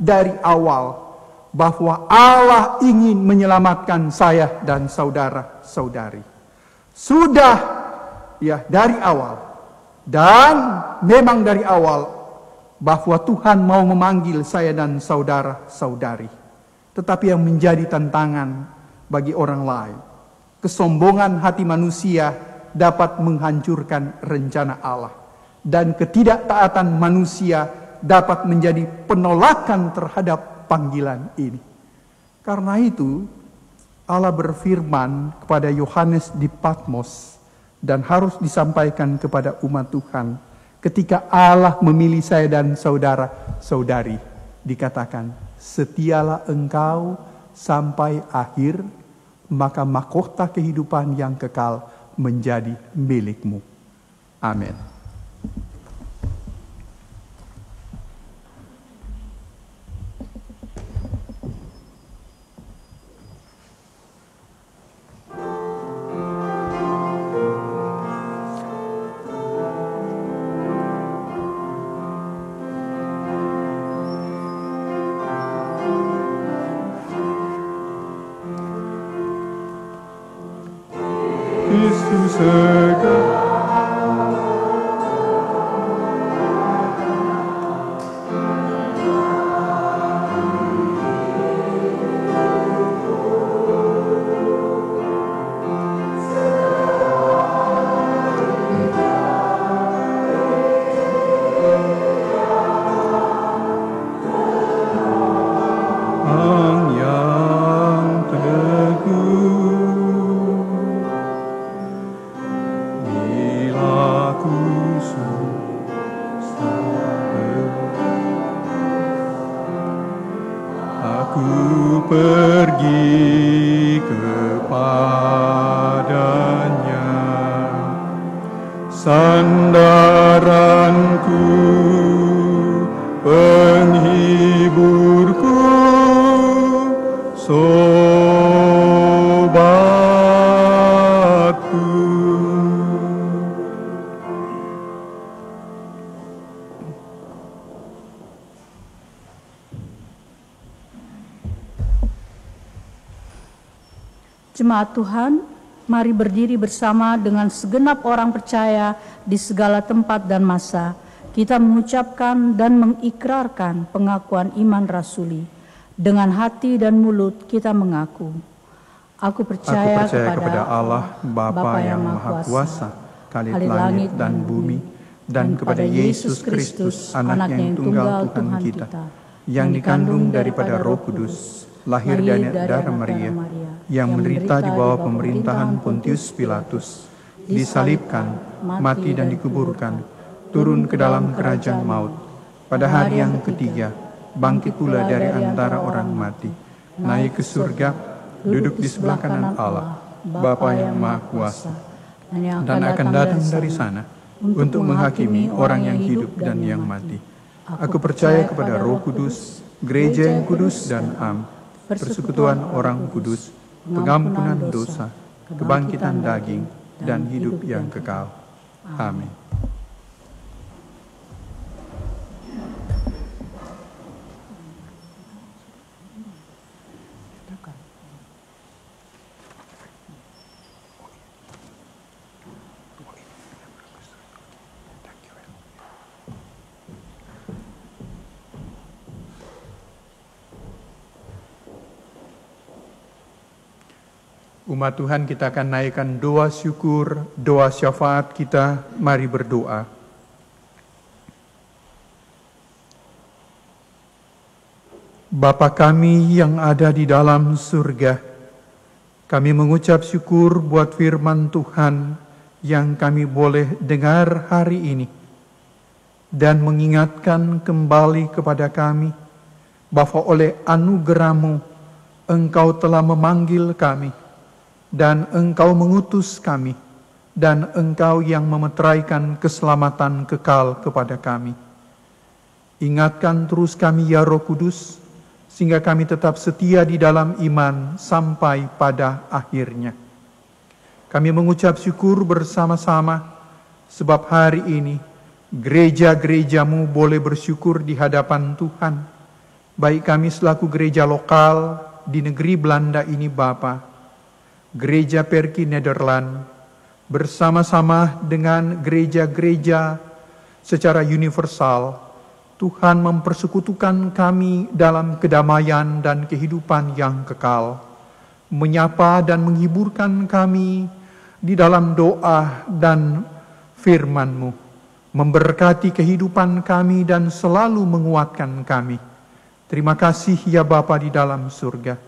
dari awal bahwa Allah ingin menyelamatkan saya dan saudara-saudari. Sudah ya dari awal, dan memang dari awal bahwa Tuhan mau memanggil saya dan saudara-saudari. Tetapi yang menjadi tantangan bagi orang lain, kesombongan hati manusia dapat menghancurkan rencana Allah, dan ketidaktaatan manusia dapat menjadi penolakan terhadap panggilan ini. Karena itu Allah berfirman kepada Yohanes di Patmos, dan harus disampaikan kepada umat Tuhan. Ketika Allah memilih saya dan saudara-saudari, dikatakan, setialah engkau sampai akhir, maka mahkota kehidupan yang kekal menjadi milikmu. Amin. sandaranku, penghiburku, sobatku. Jemaat Tuhan, mari berdiri bersama dengan segenap orang percaya di segala tempat dan masa. Kita mengucapkan dan mengikrarkan pengakuan iman rasuli. Dengan hati dan mulut kita mengaku. Aku percaya kepada Allah, Bapa yang Maha Kuasa, Khalid langit dan bumi, dan kepada Yesus Kristus, Anaknya yang tunggal Tuhan kita, yang dikandung daripada Roh Kudus, lahir dari darah Maria, yang menderita di bawah pemerintahan Pontius Pilatus, disalibkan, mati dan dikuburkan, turun ke dalam kerajaan maut. Pada hari yang ketiga, bangkit pula dari antara orang mati, naik ke surga, duduk di sebelah kanan Allah, Bapa yang Maha Kuasa, dan akan datang dari sana untuk menghakimi orang yang hidup dan yang mati. Aku percaya kepada Roh Kudus, gereja yang kudus dan am, persekutuan orang kudus, pengampunan dosa, kebangkitan daging, dan hidup yang kekal. Amin. Umat Tuhan, kita akan naikkan doa syukur, doa syafaat kita. Mari berdoa. Bapa kami yang ada di dalam surga, kami mengucap syukur buat firman Tuhan yang kami boleh dengar hari ini, dan mengingatkan kembali kepada kami bahwa oleh anugerah-Mu Engkau telah memanggil kami, dan Engkau mengutus kami, dan Engkau yang memeteraikan keselamatan kekal kepada kami. Ingatkan terus kami ya Roh Kudus, sehingga kami tetap setia di dalam iman sampai pada akhirnya. Kami mengucap syukur bersama-sama, sebab hari ini gereja-gereja-Mu boleh bersyukur di hadapan Tuhan. Baik kami selaku gereja lokal di negeri Belanda ini Bapa, Gereja Perki Nederland, bersama-sama dengan gereja-gereja secara universal, Tuhan mempersekutukan kami dalam kedamaian dan kehidupan yang kekal, menyapa dan menghiburkan kami di dalam doa dan firman-Mu, memberkati kehidupan kami dan selalu menguatkan kami. Terima kasih ya Bapa di dalam surga.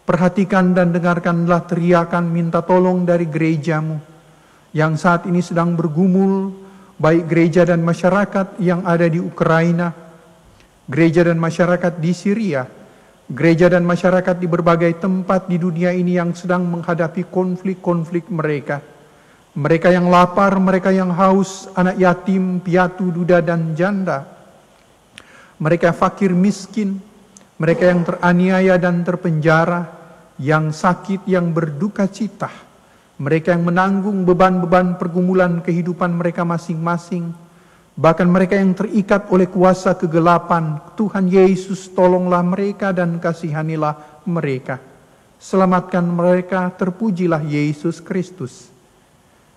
Perhatikan dan dengarkanlah teriakan minta tolong dari gereja-Mu yang saat ini sedang bergumul, baik gereja dan masyarakat yang ada di Ukraina, gereja dan masyarakat di Syria, gereja dan masyarakat di berbagai tempat di dunia ini yang sedang menghadapi konflik-konflik mereka. Mereka yang lapar, mereka yang haus, anak yatim, piatu, duda, dan janda. Mereka fakir miskin, mereka yang teraniaya dan terpenjara, yang sakit, yang berduka cita, mereka yang menanggung beban-beban pergumulan kehidupan mereka masing-masing, bahkan mereka yang terikat oleh kuasa kegelapan. Tuhan Yesus, tolonglah mereka dan kasihanilah mereka. Selamatkan mereka, terpujilah Yesus Kristus.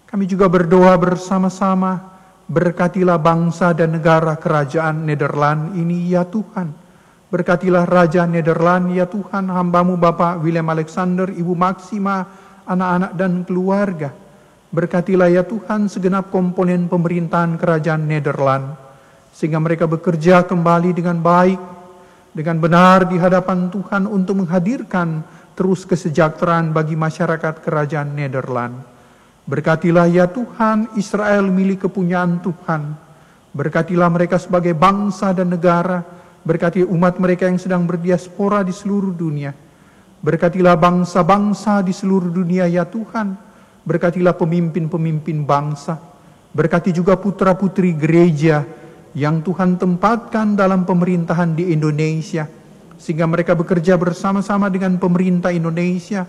Kami juga berdoa bersama-sama, berkatilah bangsa dan negara kerajaan Nederland ini ya Tuhan. Berkatilah Raja Nederland ya Tuhan, hamba-Mu Bapak Willem Alexander, Ibu Maxima, anak-anak dan keluarga. Berkatilah ya Tuhan segenap komponen pemerintahan kerajaan Nederland, sehingga mereka bekerja kembali dengan baik, dengan benar di hadapan Tuhan untuk menghadirkan terus kesejahteraan bagi masyarakat kerajaan Nederland. Berkatilah ya Tuhan Israel milik kepunyaan Tuhan. Berkatilah mereka sebagai bangsa dan negara. Berkati umat mereka yang sedang berdiaspora di seluruh dunia. Berkatilah bangsa-bangsa di seluruh dunia ya Tuhan. Berkatilah pemimpin-pemimpin bangsa. Berkati juga putra-putri gereja yang Tuhan tempatkan dalam pemerintahan di Indonesia, sehingga mereka bekerja bersama-sama dengan pemerintah Indonesia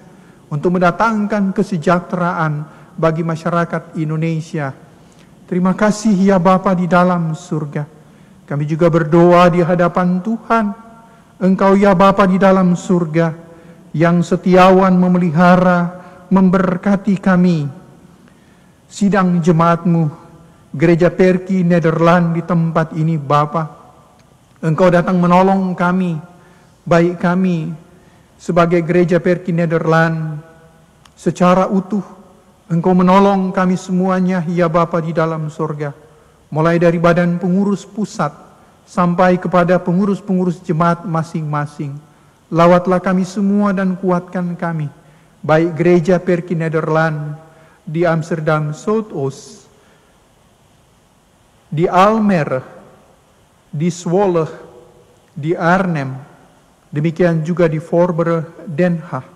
untuk mendatangkan kesejahteraan bagi masyarakat Indonesia. Terima kasih ya Bapa di dalam surga. Kami juga berdoa di hadapan Tuhan. Engkau ya Bapa di dalam surga, yang setiawan memelihara, memberkati kami. Sidang jemaat-Mu, Gereja Perki Nederland di tempat ini Bapa. Engkau datang menolong kami, baik kami sebagai Gereja Perki Nederland secara utuh. Engkau menolong kami semuanya ya Bapa di dalam surga. Mulai dari badan pengurus pusat sampai kepada pengurus-pengurus jemaat masing-masing. Lawatlah kami semua dan kuatkan kami. Baik Gereja Perki Nederland di Amsterdam Zuidoost, di Almere, di Zwolle, di Arnhem, demikian juga di Voorburg, Den Haag.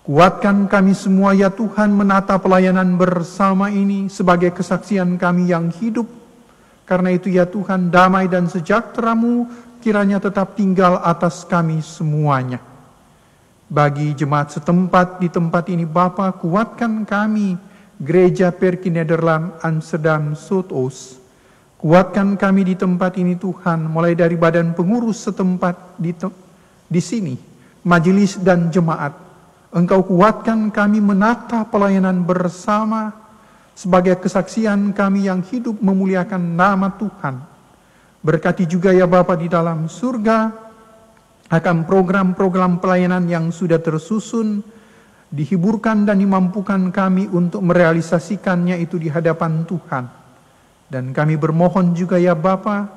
Kuatkan kami semua ya Tuhan menata pelayanan bersama ini sebagai kesaksian kami yang hidup. Karena itu ya Tuhan, damai dan sejahtera-Mu kiranya tetap tinggal atas kami semuanya. Bagi jemaat setempat di tempat ini Bapa, kuatkan kami, Gereja Perki Nederland Amsterdam Zuidoost. Kuatkan kami di tempat ini Tuhan, mulai dari badan pengurus setempat di sini, majelis dan jemaat. Engkau kuatkan kami menata pelayanan bersama sebagai kesaksian kami yang hidup memuliakan nama Tuhan. Berkati juga ya Bapa di dalam surga akan program-program pelayanan yang sudah tersusun, dihiburkan dan dimampukan kami untuk merealisasikannya itu di hadapan Tuhan. Dan kami bermohon juga ya Bapa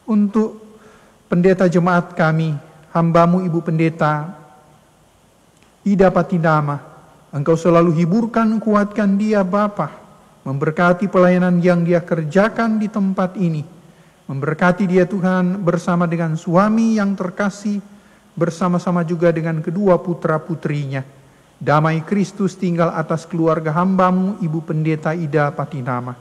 untuk pendeta jemaat kami, hamba-Mu Ibu Pendeta Ida Patinama. Engkau selalu hiburkan, kuatkan dia Bapa, memberkati pelayanan yang dia kerjakan di tempat ini. Memberkati dia Tuhan bersama dengan suami yang terkasih, bersama-sama juga dengan kedua putra-putrinya. Damai Kristus tinggal atas keluarga hamba-Mu Ibu Pendeta Ida Patinama.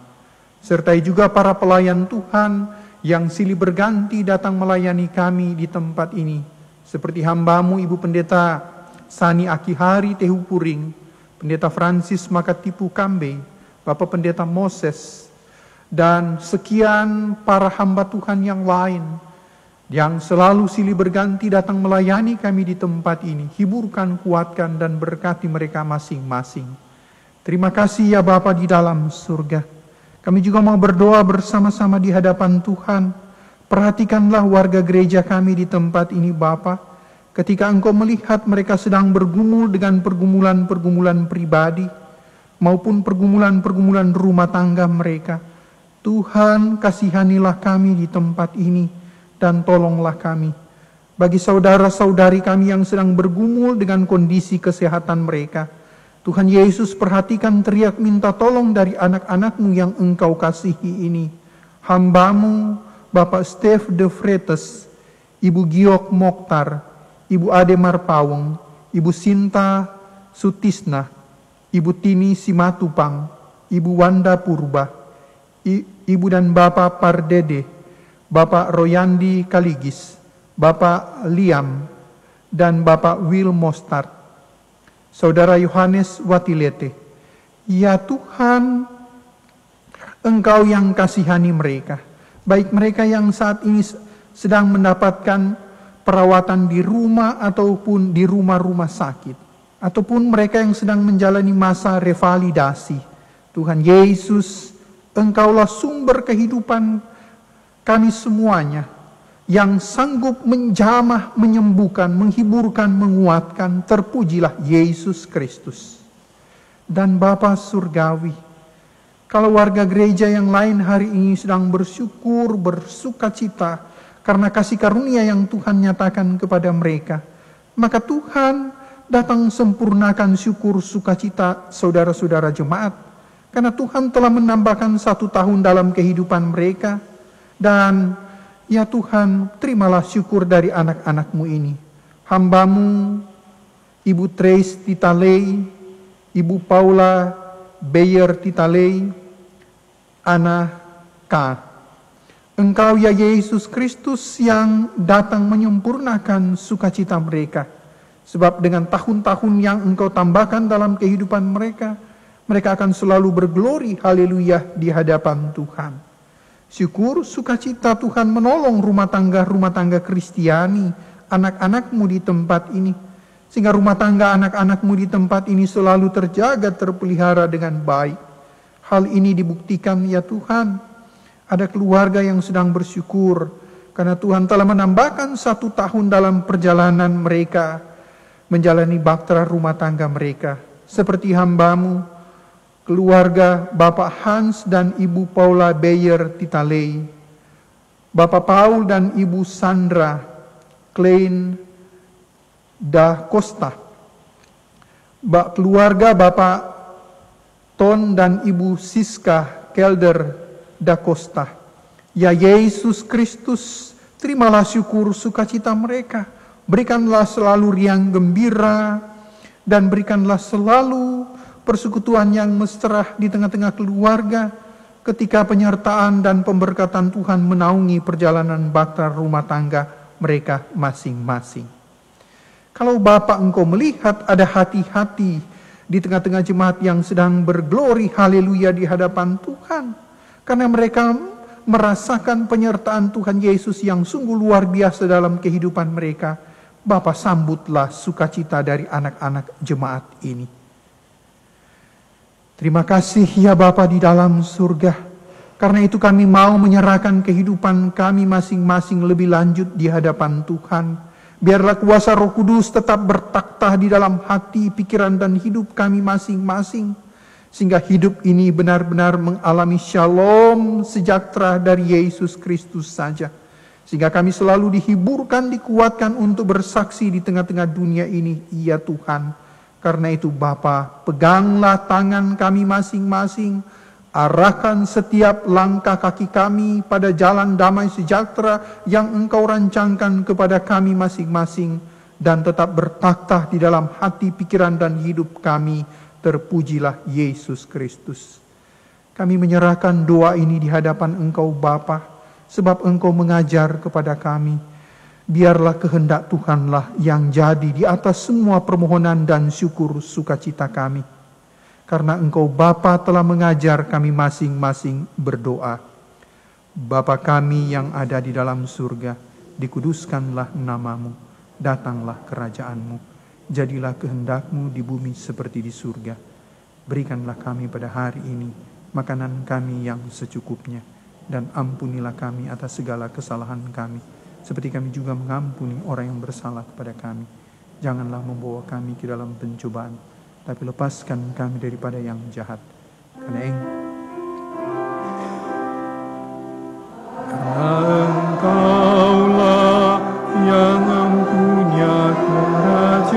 Sertai juga para pelayan Tuhan yang silih berganti datang melayani kami di tempat ini. Seperti hamba-Mu Ibu Pendeta Sani Akihari Tehu Puring, Pendeta Francis Makatipu Kambe, Bapak Pendeta Moses, dan sekian para hamba Tuhan yang lain yang selalu silih berganti datang melayani kami di tempat ini. Hiburkan, kuatkan, dan berkati mereka masing-masing. Terima kasih ya Bapa di dalam surga. Kami juga mau berdoa bersama-sama di hadapan Tuhan. Perhatikanlah warga gereja kami di tempat ini Bapa. Ketika Engkau melihat mereka sedang bergumul dengan pergumulan-pergumulan pribadi maupun pergumulan-pergumulan rumah tangga mereka, Tuhan kasihanilah kami di tempat ini dan tolonglah kami. Bagi saudara-saudari kami yang sedang bergumul dengan kondisi kesehatan mereka, Tuhan Yesus perhatikan teriak minta tolong dari anak-anak-Mu yang Engkau kasihi ini. Hamba-Mu Bapak Stef de Vretes, Ibu Giok Mokhtar, Ibu Ade Marpaweng, Ibu Sinta Sutisna, Ibu Tini Simatupang, Ibu Wanda Purba, Ibu dan Bapak Pardede, Bapak Royandi Kaligis, Bapak Liam, dan Bapak Will Mostart, Saudara Yohanes Watilete. Ya Tuhan, Engkau yang kasihani mereka, baik mereka yang saat ini sedang mendapatkan perawatan di rumah ataupun di rumah-rumah sakit, ataupun mereka yang sedang menjalani masa revalidasi. Tuhan Yesus, Engkaulah sumber kehidupan kami semuanya, yang sanggup menjamah, menyembuhkan, menghiburkan, menguatkan. Terpujilah Yesus Kristus. Dan Bapa Surgawi, kalau warga gereja yang lain hari ini sedang bersyukur, bersukacita, karena kasih karunia yang Tuhan nyatakan kepada mereka, maka Tuhan datang sempurnakan syukur sukacita saudara-saudara jemaat, karena Tuhan telah menambahkan 1 tahun dalam kehidupan mereka. Dan ya Tuhan, terimalah syukur dari anak-anak-Mu ini. Hamba-Mu Ibu Trace Titalei, Ibu Paula Bayer Titalei, Anaka. Engkau ya Yesus Kristus yang datang menyempurnakan sukacita mereka. Sebab dengan tahun-tahun yang Engkau tambahkan dalam kehidupan mereka, mereka akan selalu berglori haleluya di hadapan Tuhan. Syukur sukacita Tuhan menolong rumah tangga Kristiani, anak-anakmu di tempat ini. Sehingga rumah tangga anak-anakmu di tempat ini selalu terjaga, terpelihara dengan baik. Hal ini dibuktikan ya Tuhan. Ada keluarga yang sedang bersyukur karena Tuhan telah menambahkan 1 tahun dalam perjalanan mereka menjalani bahtera rumah tangga mereka. Seperti hamba-Mu, keluarga Bapak Hans dan Ibu Paula Beyer Titalei, Bapak Paul dan Ibu Sandra Klein da Costa, keluarga Bapak Ton dan Ibu Siska Kelder da Costa. Ya Yesus Kristus, terimalah syukur sukacita mereka. Berikanlah selalu riang gembira dan berikanlah selalu persekutuan yang mesra di tengah-tengah keluarga ketika penyertaan dan pemberkatan Tuhan menaungi perjalanan bahtera rumah tangga mereka masing-masing. Kalau Bapak Engkau melihat ada hati-hati di tengah-tengah jemaat yang sedang berglori haleluya di hadapan Tuhan, karena mereka merasakan penyertaan Tuhan Yesus yang sungguh luar biasa dalam kehidupan mereka, Bapak sambutlah sukacita dari anak-anak jemaat ini. Terima kasih ya Bapa di dalam surga. Karena itu kami mau menyerahkan kehidupan kami masing-masing lebih lanjut di hadapan Tuhan. Biarlah kuasa Roh Kudus tetap bertakhta di dalam hati, pikiran dan hidup kami masing-masing. Sehingga hidup ini benar-benar mengalami shalom sejahtera dari Yesus Kristus saja. Sehingga kami selalu dihiburkan, dikuatkan untuk bersaksi di tengah-tengah dunia ini. Ya Tuhan, karena itu Bapa, peganglah tangan kami masing-masing, arahkan setiap langkah kaki kami pada jalan damai sejahtera yang Engkau rancangkan kepada kami masing-masing, dan tetap bertakhta di dalam hati, pikiran, dan hidup kami. Terpujilah Yesus Kristus. Kami menyerahkan doa ini di hadapan Engkau Bapa, sebab Engkau mengajar kepada kami. Biarlah kehendak Tuhanlah yang jadi di atas semua permohonan dan syukur sukacita kami. Karena Engkau Bapa telah mengajar kami masing-masing berdoa. Bapa kami yang ada di dalam surga, dikuduskanlah nama-Mu, datanglah kerajaan-Mu. Jadilah kehendak-Mu di bumi seperti di surga. Berikanlah kami pada hari ini makanan kami yang secukupnya. Dan ampunilah kami atas segala kesalahan kami, seperti kami juga mengampuni orang yang bersalah kepada kami. Janganlah membawa kami ke dalam pencobaan, tapi lepaskan kami daripada yang jahat. Karena Engkaulah yang mempunyai kerajaan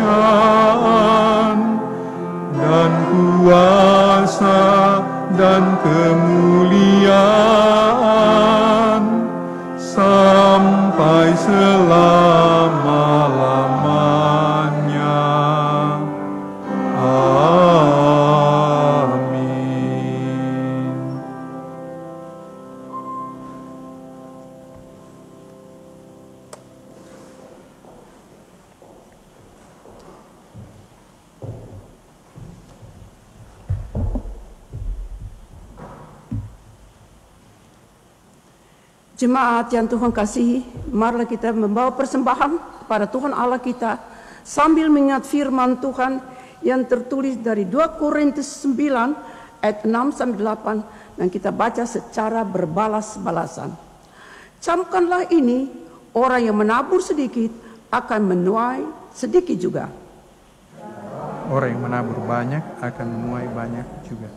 dan kuasa dan kemuliaan sampai selama-lamanya. Amin. Jemaat yang Tuhan kasihi, marilah kita membawa persembahan kepada Tuhan Allah kita sambil mengingat firman Tuhan yang tertulis dari 2 Korintus 9 ayat 6-8 dan kita baca secara berbalas-balasan. Camkanlah ini, orang yang menabur sedikit akan menuai sedikit juga. Orang yang menabur banyak akan menuai banyak juga.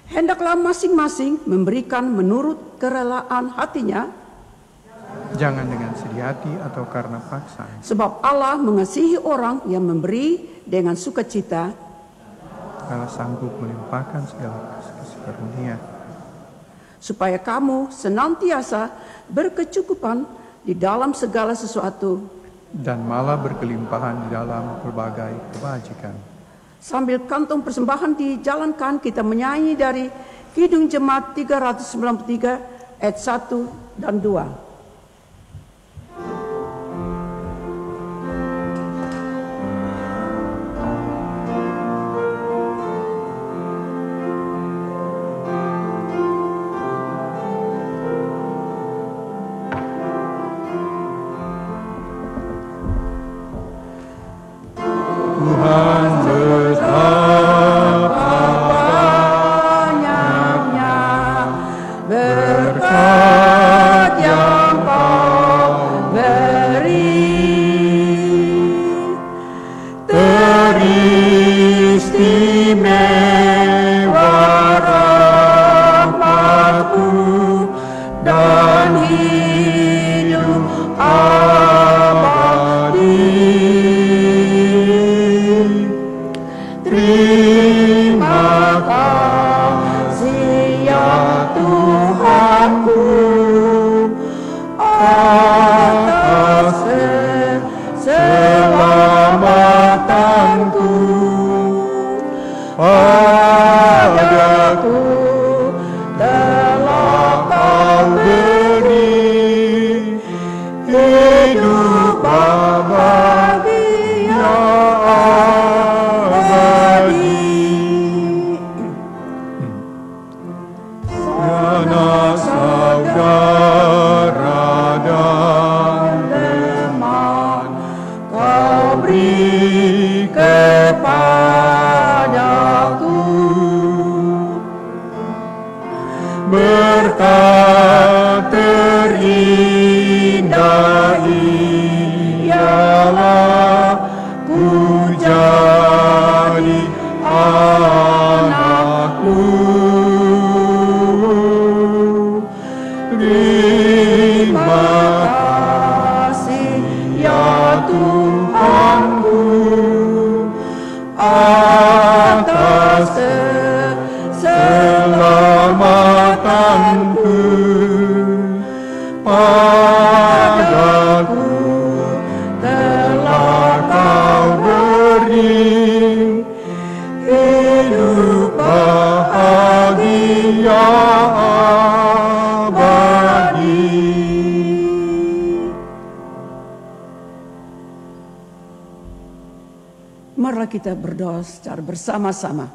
Hendaklah masing-masing memberikan menurut kerelaan hatinya, jangan dengan sedih hati atau karena paksaan. Sebab Allah mengasihi orang yang memberi dengan sukacita. Allah sanggup melimpahkan segala kasih karunia, supaya kamu senantiasa berkecukupan di dalam segala sesuatu, dan malah berkelimpahan di dalam berbagai kebajikan. Sambil kantong persembahan dijalankan, kita menyanyi dari Kidung Jemaat 393 ayat 1 dan 2. Marilah kita berdoa secara bersama-sama.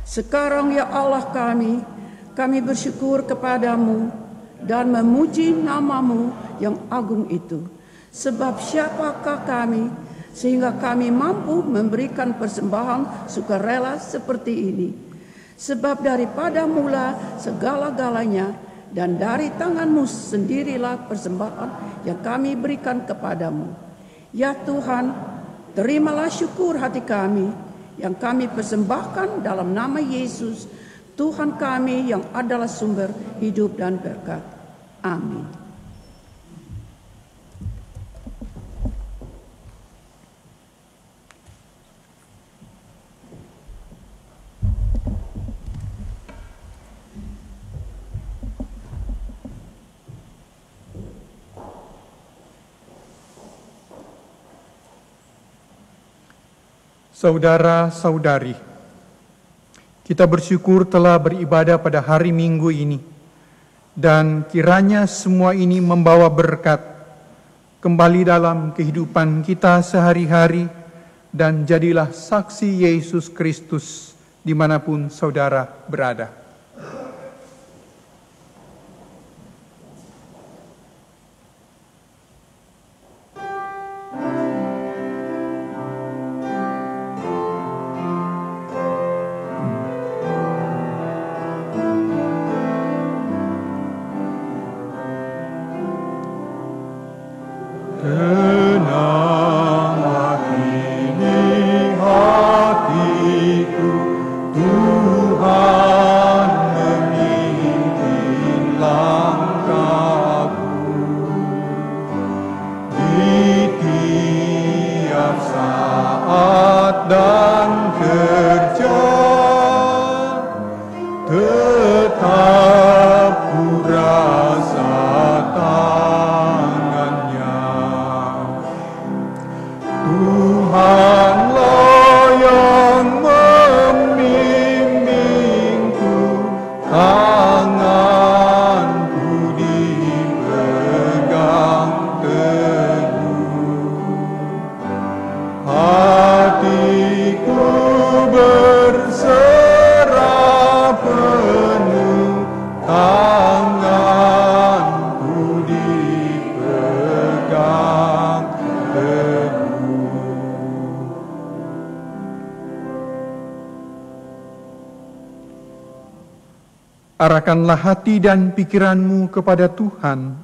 Sekarang ya Allah kami bersyukur kepadamu dan memuji namamu yang agung itu. Sebab siapakah kami sehingga kami mampu memberikan persembahan sukarela seperti ini. Sebab daripada mula segala-galanya dan dari tanganmu sendirilah persembahan yang kami berikan kepadamu. Ya Tuhan, terimalah syukur hati kami yang kami persembahkan dalam nama Yesus, Tuhan kami yang adalah sumber hidup dan berkat. Amin. Saudara-saudari, kita bersyukur telah beribadah pada hari Minggu ini, dan kiranya semua ini membawa berkat kembali dalam kehidupan kita sehari-hari, dan jadilah saksi Yesus Kristus dimanapun saudara berada. Arahkanlah hati dan pikiranmu kepada Tuhan,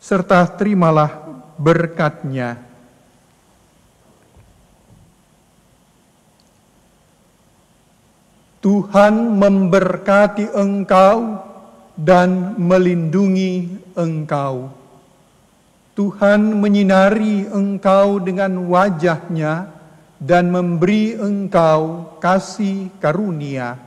serta terimalah berkat-Nya. Tuhan memberkati engkau dan melindungi engkau. Tuhan menyinari engkau dengan wajah-Nya dan memberi engkau kasih karunia.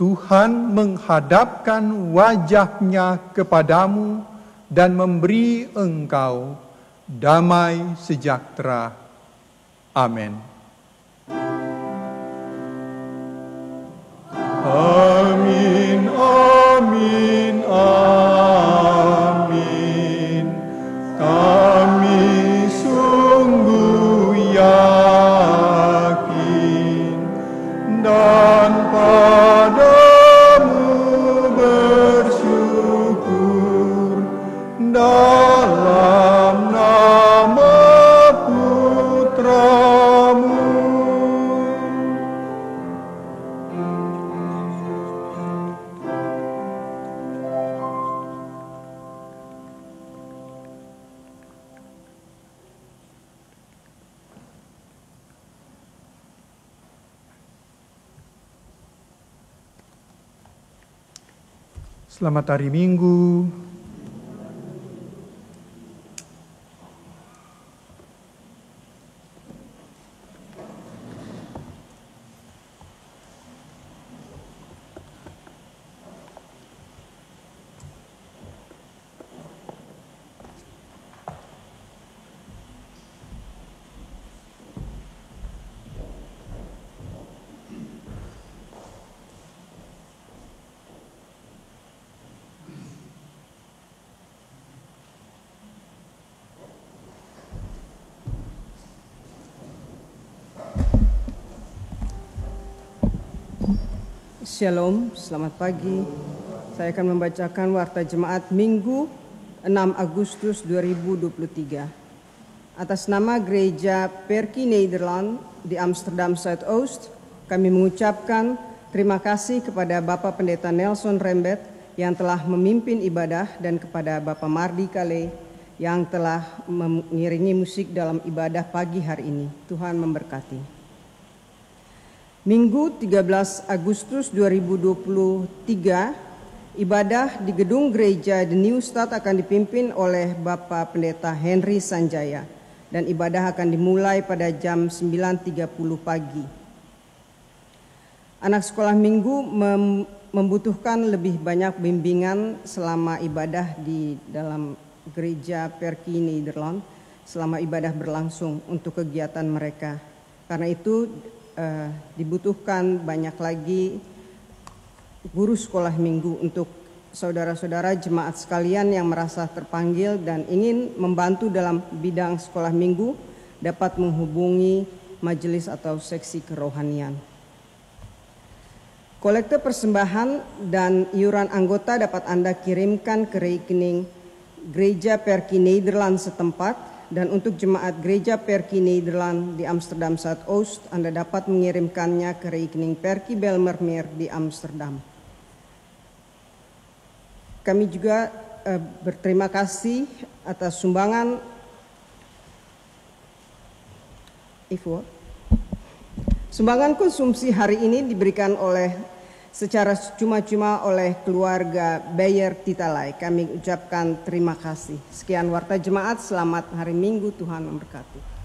Tuhan menghadapkan wajah-Nya kepadamu dan memberi engkau damai sejahtera. Amin. Amin, amin, amin. Kami sungguh yakin dan padamu bersyukur dalam nama Putramu. Selamat hari Minggu. Shalom, selamat pagi. Saya akan membacakan Warta Jemaat Minggu 6 Agustus 2023. Atas nama Gereja Perki Nederland di Amsterdam Zuidoost, kami mengucapkan terima kasih kepada Bapak Pendeta Nelson Rembet yang telah memimpin ibadah dan kepada Bapak Mardi Kale yang telah mengiringi musik dalam ibadah pagi hari ini. Tuhan memberkati. Minggu 13 Agustus 2023, ibadah di gedung gereja The New Start akan dipimpin oleh Bapak Pendeta Henry Sanjaya dan ibadah akan dimulai pada jam 9.30 pagi. Anak sekolah minggu membutuhkan lebih banyak bimbingan selama ibadah di dalam gereja Perki Nederland selama ibadah berlangsung untuk kegiatan mereka. Karena itu dibutuhkan banyak lagi guru sekolah minggu untuk saudara-saudara jemaat sekalian yang merasa terpanggil dan ingin membantu dalam bidang sekolah minggu dapat menghubungi majelis atau seksi kerohanian. Kolekte persembahan dan iuran anggota dapat Anda kirimkan ke rekening Gereja Perki Nederland setempat. Dan untuk jemaat Gereja Perki Nederland di Amsterdam Zuidoost, Anda dapat mengirimkannya ke rekening Perki Belmermeer di Amsterdam. Kami juga berterima kasih atas sumbangan Sumbangan konsumsi hari ini diberikan secara cuma-cuma oleh keluarga Bayer Titalai. Kami ucapkan terima kasih. Sekian Warta Jemaat, selamat hari Minggu, Tuhan memberkati.